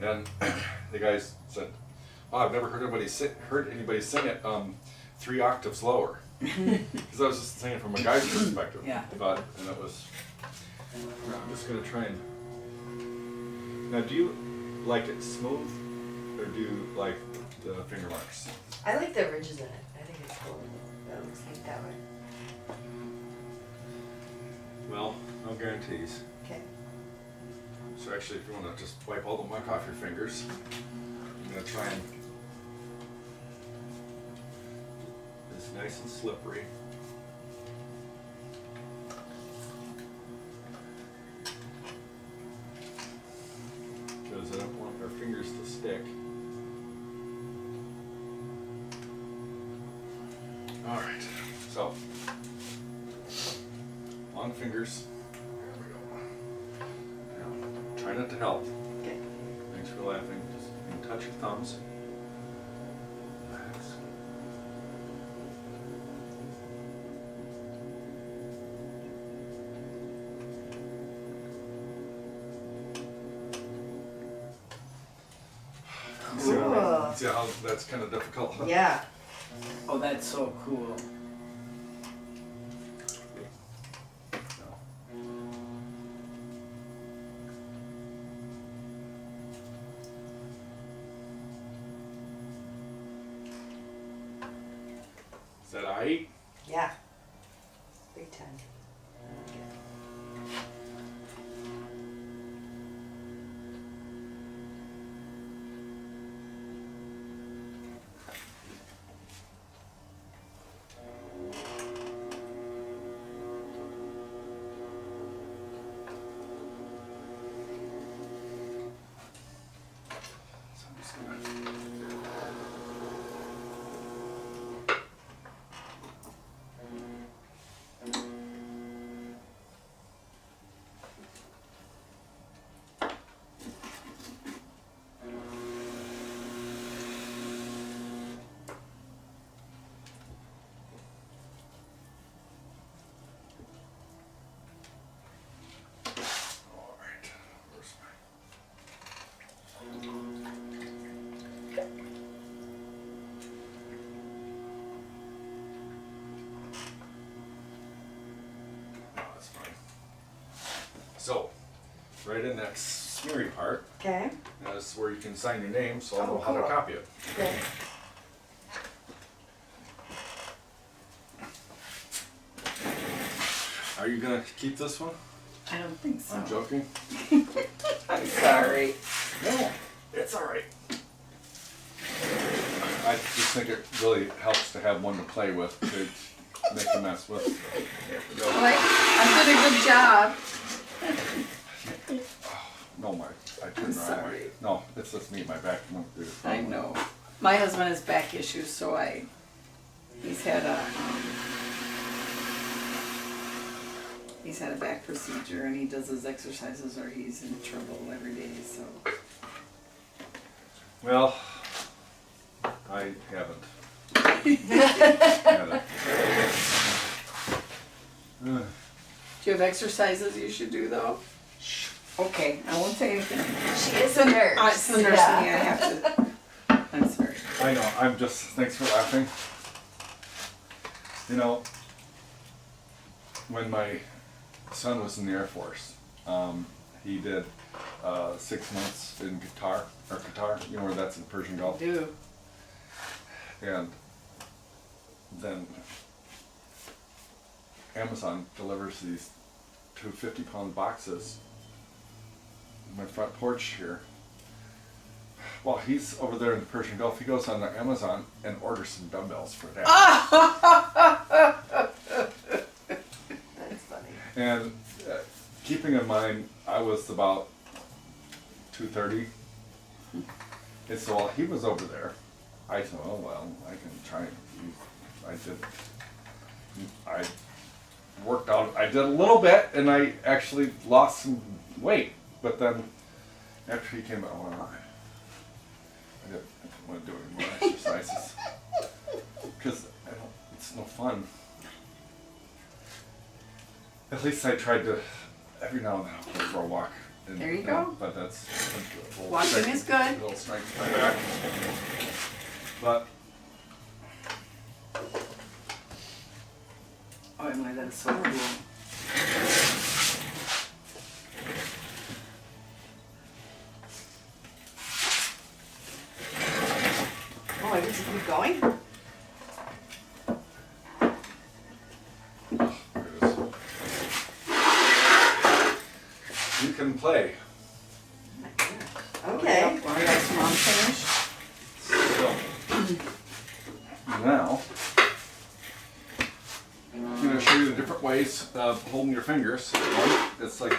and the guys said, "Oh, I've never heard anybody sing it 3 octaves lower," because I was just singing from a guy's perspective. Yeah. And it was. I'm just gonna try and. Now, do you like it smooth, or do you like the finger marks? I like the ridges in it. I think it's cool. That it looks like that way. Well, no guarantees. Okay. So actually, if you want to just wipe all the muck off your fingers, I'm going to try and... It's nice and slippery. So, long fingers. There we go. Now, try not to help. Okay. Thanks for laughing. Just you can touch your thumbs. Relax. Cool. See how that's kind of difficult? Huh? Yeah. Oh, that's so cool. Is that aight? Yeah. Big time. So I'm just gonna. All right. Where's my? No, that's fine. So, right in that smeary part, Okay. that's where you can sign your name, so I'll Oh, know how to cool. copy it. Okay. Are you gonna keep this one? I don't think so. I'm joking. I'm sorry. No, it's all right. I just think it really helps to have one to play with to make a mess with. There we go. Well, I did a good job. No, I turned I'm the wrong sorry. way. No, it's just me, my back. No, dude, it's I wrong way. know. My husband has back issues, so he's had a back procedure, and he does his exercises or he's in trouble every day, so. Well, I haven't. Had it. Do you have exercises you should do though? Okay, I won't say anything. She is a nurse. It's the nurse in me, I have to. I'm sorry. I know, I'm just, thanks for laughing. You know, when my son was in the Air Force, he did 6 months in Qatar, you know where that's in the Persian I Gulf? do. And then Amazon delivers these 2 50-pound boxes in my front porch here. While he's over there in the Persian Gulf, he goes on the Amazon and orders some dumbbells for that. That's funny. And keeping in mind, I was about 230. And so while he was over there, I thought, oh well, I can try and use, I worked out, I did a little bit, and I actually lost some weight. But then, after he came out, I didn't want to do any more exercises. Because it's no fun. At least I tried to, every now and then I'll go for a walk. And, There you go. But that's, a little Walking strength- is good. A little strength in my back. But, Oh, Emily, that's so cool. Oh, I get to keep going? there it is. You can play. Okay. Want to let some mom finish? So, now, I'm going to show you the different ways of holding your fingers. One, it's like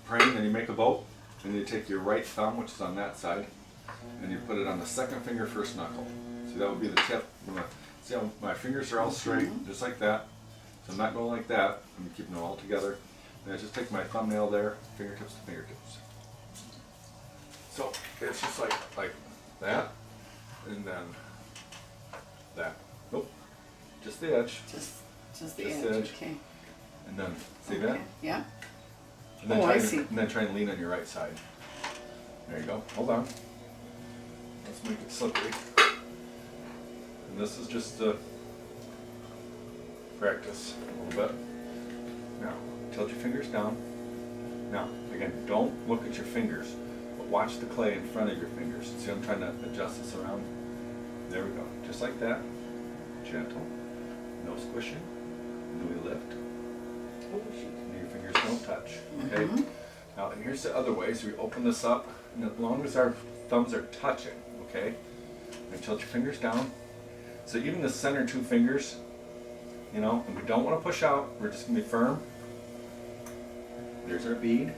praying, and you make a bow, and you take your right thumb, which is on that side, and you put it on the second finger, first knuckle. See, that would be the tip. See how my fingers are all straight, just like that. So I'm not going like that. I'm keeping them all together. And I just take my thumbnail there, fingertips to fingertips. So it's just like that, and then that. Nope, just the edge. Just the Just edge. the edge. Okay. And then see Okay. that? Yeah. And then Oh, try I to, see. And then try and lean on your right side. There you go. Hold on. Let's make it slippery. And this is just practice a little bit. Now, tilt your fingers down. Now, again, don't look at your fingers, but watch the clay in front of your fingers. See, I'm trying to adjust this around. There we go. Just like that. Gentle. No squishing. No lift. Oh, shoot. Your fingers don't touch. Okay? Now, here's the other way. So we open this up, and as long as our thumbs are touching, okay? And tilt your fingers down. So even the center two fingers, you know, and we don't want to push out. We're just going to be firm. There's our bead.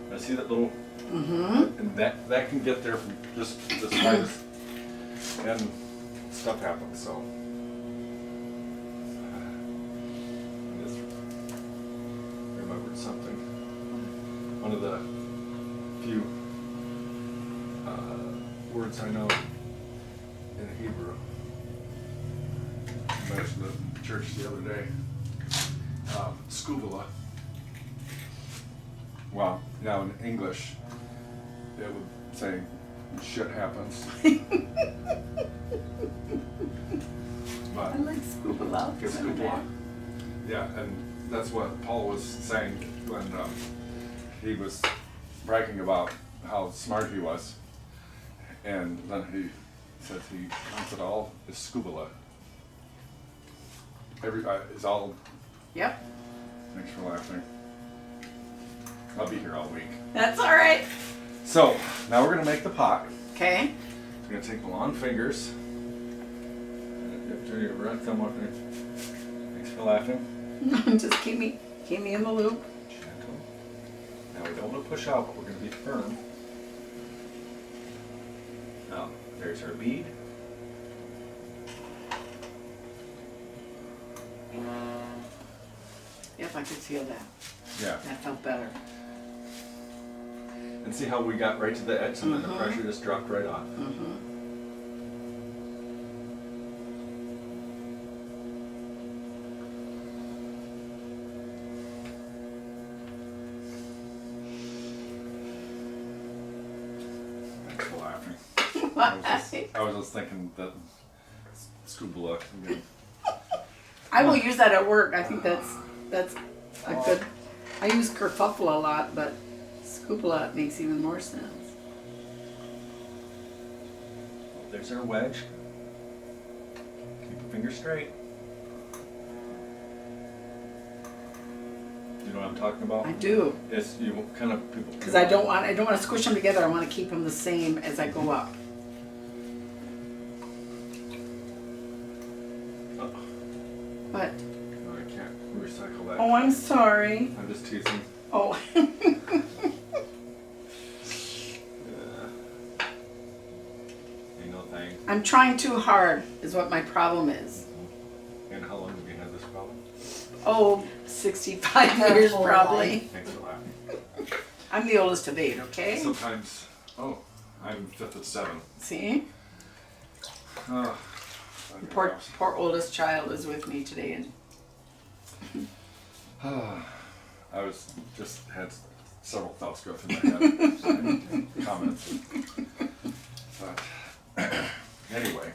Now see that little, and that can get there from just this slightest, and stuff happens. So I just remembered something. One of the few words I know in Hebrew. I mentioned it in church the other day. Scubala. Well, now in English, it would say shit happens. But I like scuba love. Scubala. Yeah, and that's what Paul was saying when he was bragging about how smart he was. And then he said he counts it all as scubala. It's all. Yep. Thanks for laughing. I'll be here all week. That's all right. So now we're gonna make the pot. Okay. We're gonna take the long fingers. Turn your right thumb up there. Thanks for laughing. Just keep me in the loop. Gentle. Now we don't want to push out, but we're gonna be firm. Now there's our bead. Yep, I could feel that. Yeah. That felt better. And see how we got right to the edge and then the pressure just dropped right off. Thanks for laughing. I was just thinking that scuba luck again. I will use that at work. I think that's a good. I use kerfuffle a lot, but scuba makes even more sense. There's our wedge. Keep your fingers straight. You know what I'm talking about? I do, It's you kind of people. because I don't want to squish them together. I want to keep them the same as I go up. Oh, But no, I can't recycle that. oh, I'm sorry. I'm just teasing. Oh, Ain't no thing. I'm trying too hard. Is what my problem is. And how long have you had this problem? Oh, 65 Her years whole probably. Thanks for laughing. I'm the oldest of 8. Okay. Sometimes, I'm 5th of 7. See, Oh, poor oldest child is with me today, and I was just had several thoughts go through my head. So I need to comment. But anyway,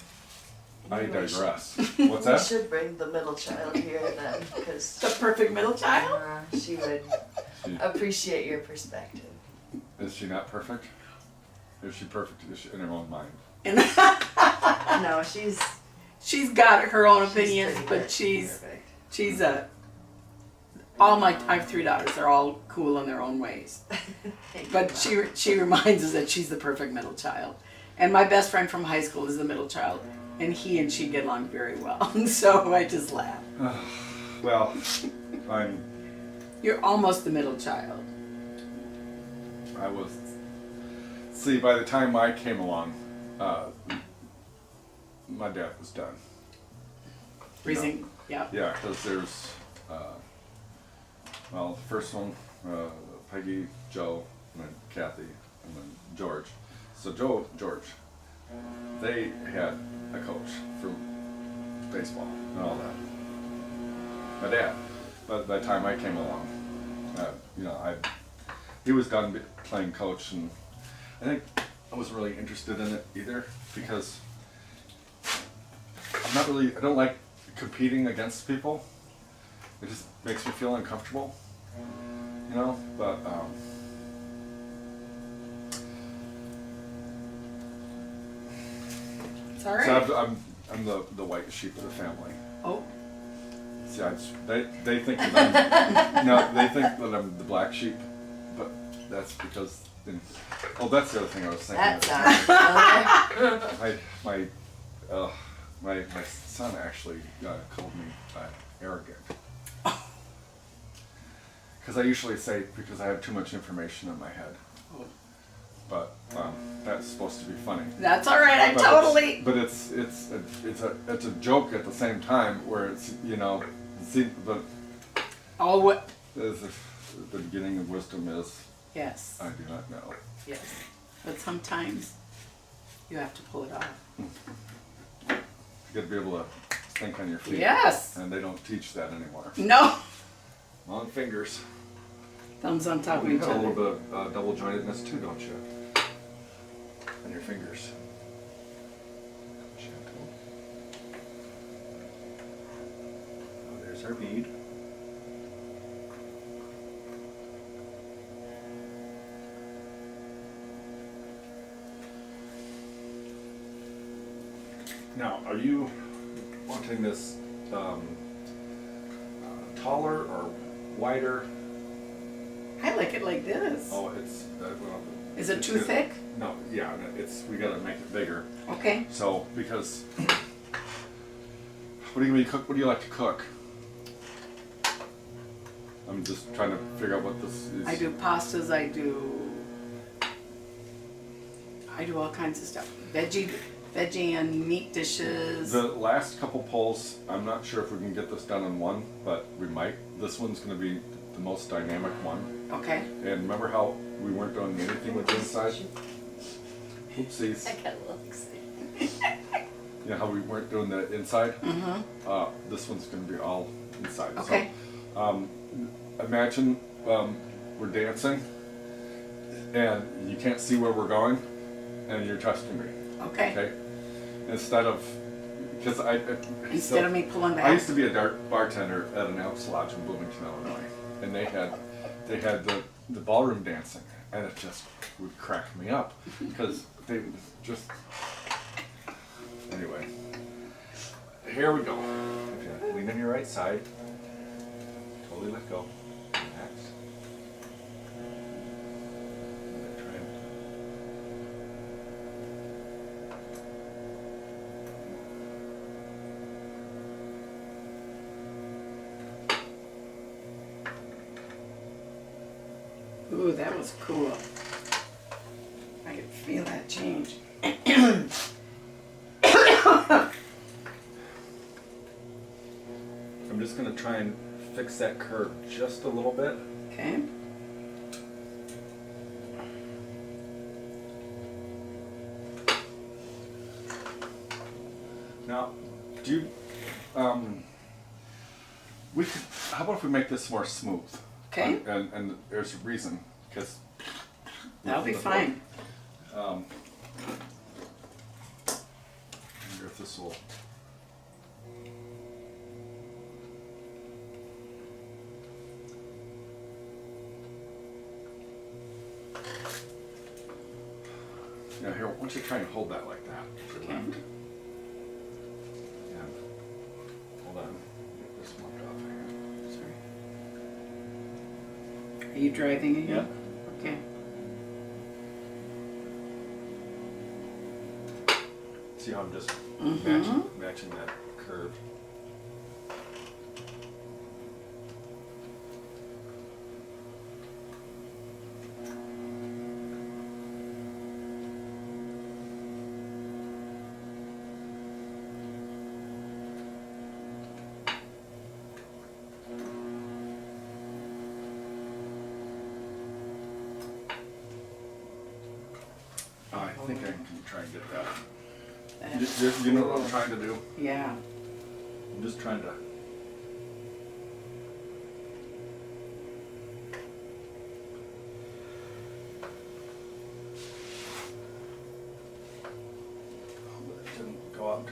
I digress. What's We that? should bring the middle child here then, because the perfect middle child. she would appreciate your perspective. Is she not perfect? Is she perfect in her own mind? And No, she's got her own she's opinions, pretty but good. she's Perfect. I have 3 daughters. They're all cool in their own ways. But she reminds us that she's the perfect middle child. And my best friend from high school is the middle child, and he and she get along very well. So I just laugh. Well, You're almost the middle child. I was. See, by the time I came along, my dad was done. Raising, yeah. Yeah, because there's, well, the first one, Peggy, Joe, and then Kathy, and then George. So George, they had a coach for baseball and all that. My dad, but by the time I came along, he was done playing coach, and I think I wasn't really interested in it either because I don't like competing against people. It just makes me feel uncomfortable, but It's all right. so I'm the white sheep of the family. Oh, See, they think that they think that I'm the black sheep, but that's because. That's the other thing I was thinking. My son actually called me arrogant. Because I usually say because I have too much information in my head. But that's supposed to be funny. that's all right. But it's a joke at the same time where it's but What? the beginning of wisdom is Yes. I do not know. Yes. But sometimes you have to pull it off. You got to be able to think on your feet. Yes. And they don't teach that anymore. No. Long fingers. Thumbs on top of You each have a other. little bit of double jointedness too, don't you? On your fingers. Gentle. Oh, there's our bead. Now, are you wanting this taller or wider? I like it like this. Oh, it's Is it it's too good. thick? No, yeah, we gotta make it bigger. Okay. So because what do you cook? What do you like to cook? I'm just trying to figure out what this is. I do pastas. I do all kinds of stuff. Veggie and meat dishes. The last couple polls, I'm not sure if we can get this done in one, but we might. This one's going to be the most dynamic one. Okay. And remember how we weren't doing anything with the inside? Oopsies. I got a little excited. You know how we weren't doing the inside? Mm-hmm. This one's going to be all inside. Okay. So, imagine we're dancing, and you can't see where we're going, and you're testing me. Okay. Okay. Instead of, because Instead of me pulling back. I used to be a bartender at an Elks Lodge in Bloomington, Illinois, and they had the ballroom dancing, and it just would crack me up because they just. Anyway, here we go. If you lean on your right side, totally let go. Relax. And then try and Ooh, that was cool. I could feel that change. I'm just going to try and fix that curve just a little bit. Okay. Now, do you, we could, how about if we make this more smooth? Okay. And there's a reason, because. That'll be fine. I wonder if this will. Now here, why don't you try and hold that like that? If you're Okay. left. And hold on. Get this marked off here. Sorry. Are you driving again? Yep. Okay. See how I'm just Mm-hmm. matching that curve. try and get that. That- You know what I'm trying to do? Yeah. I'm just trying to. It didn't go out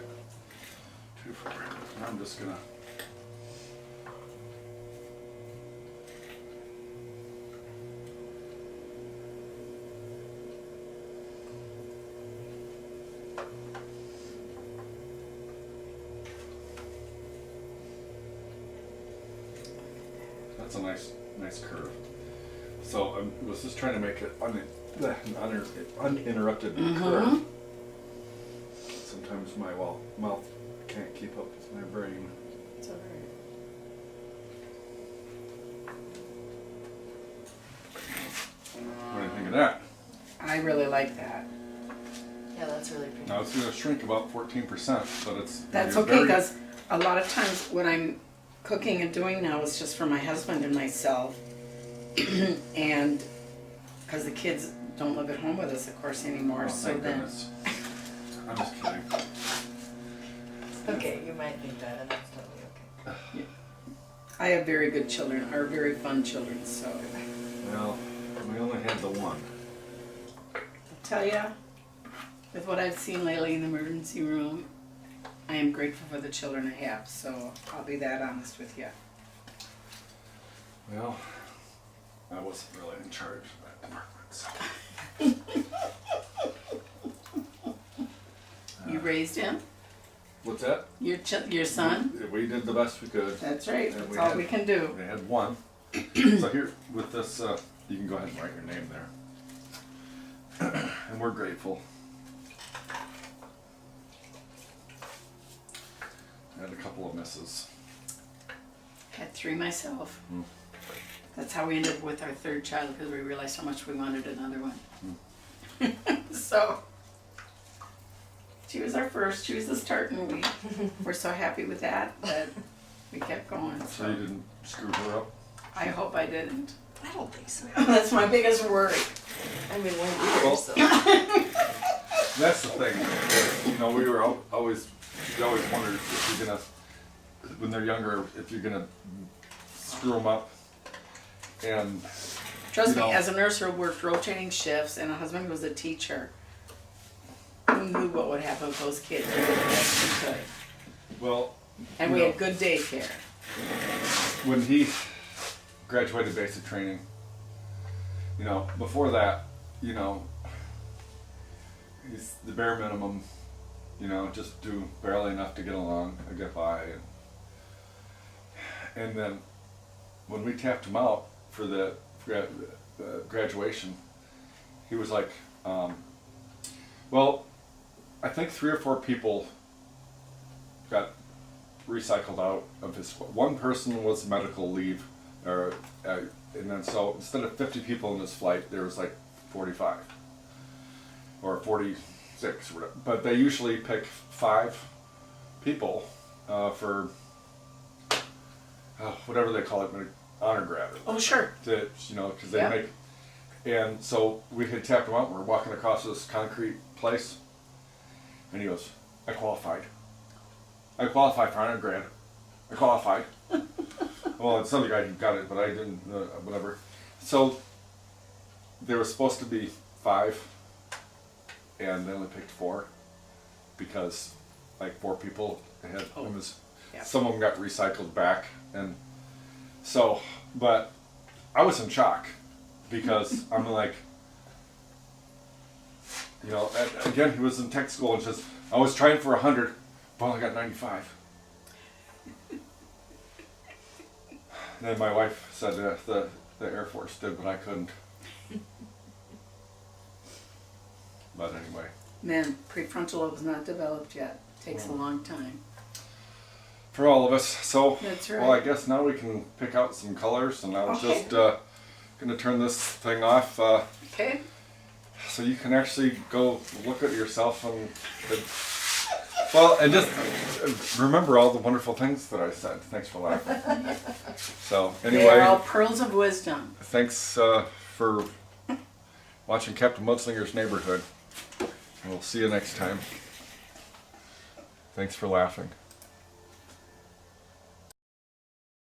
too far. I'm just gonna. That's a nice curve. So I was just trying to make it uninterrupted curve. Sometimes my mouth can't keep up with my brain. It's all right. What do you think of that? I really like that. Yeah, that's really pretty. Now it's going to shrink about 14%, but it's. That's you're okay, very- because a lot of times what I'm cooking and doing now is just for my husband and myself. And because the kids don't live at home with us, of course, anymore. Oh, So thank then, goodness. I'm just kidding. Okay, you might think that, and that's totally okay. I have very good children, or very fun children. So Well, we only had the one. I'll tell you, with what I've seen lately in the emergency room, I am grateful for the children I have. So I'll be that honest with you. Well, I wasn't really in charge of that department. So. You raised him, What's that? your son. We did the best we could. That's right. And That's we all had- we can do. We had one. So here, with this, you can go ahead and write your name there. And we're grateful. I had a couple of misses. Had 3 myself. Mm. That's how we ended up with our 3rd child, because we realized how much we wanted another one. Mm. So she was our first. She was the start, and we were so happy with that we kept going. So you didn't screw her up? I hope I didn't. I don't think so. That's my biggest worry. I mean, we're either, Well- so. That's the thing. You know, we always wondered if you're gonna, when they're younger, if you're gonna screw them up. And Trust You me, know- as a nurse who worked rotating shifts, and a husband who was a teacher, who knew what would happen with those kids? We did the best we could. well, And you we know, had good daycare. when he graduated basic training, you know, before that, you know, he's the bare minimum, you know, just do barely enough to get along or get by. And then when we tapped him out for the graduation, he was like, well, I think 3 or 4 people got recycled out of his squad. One person was medical leave, and then so instead of 50 people in this flight, there was like 45 or 46 or whatever. But they usually pick 5 people for whatever they call it, honor grad. Oh, sure. To, you know, because they Yeah. make. And so we had tapped him out. And we're walking across this concrete place, and he goes, "I qualified. I qualified for undergrad. I qualified." Well, it's some guy who got it, but I didn't. Whatever. So there was supposed to be 5, and they only picked 4 because like 4 people had. Oh, It was yeah. some of them got recycled back, and so. But I was in shock because I'm like, you know, again, he was in tech school and says, I was trying for 100, but I only got 95. Then my wife said that the Air Force did, but I couldn't. But anyway. Man, prefrontal lobe's not developed yet. Takes a long time. For all of us. So, That's well, I right. guess now we can pick out some colors, and I'm Okay. just going to turn this thing off. Okay. So you can actually go look at yourself and well, and just remember all the wonderful things that I said. Thanks for laughing. So They are all anyway, pearls of wisdom. thanks for watching Captain Mudslinger's Neighborhood. We'll see you next time. Thanks for laughing.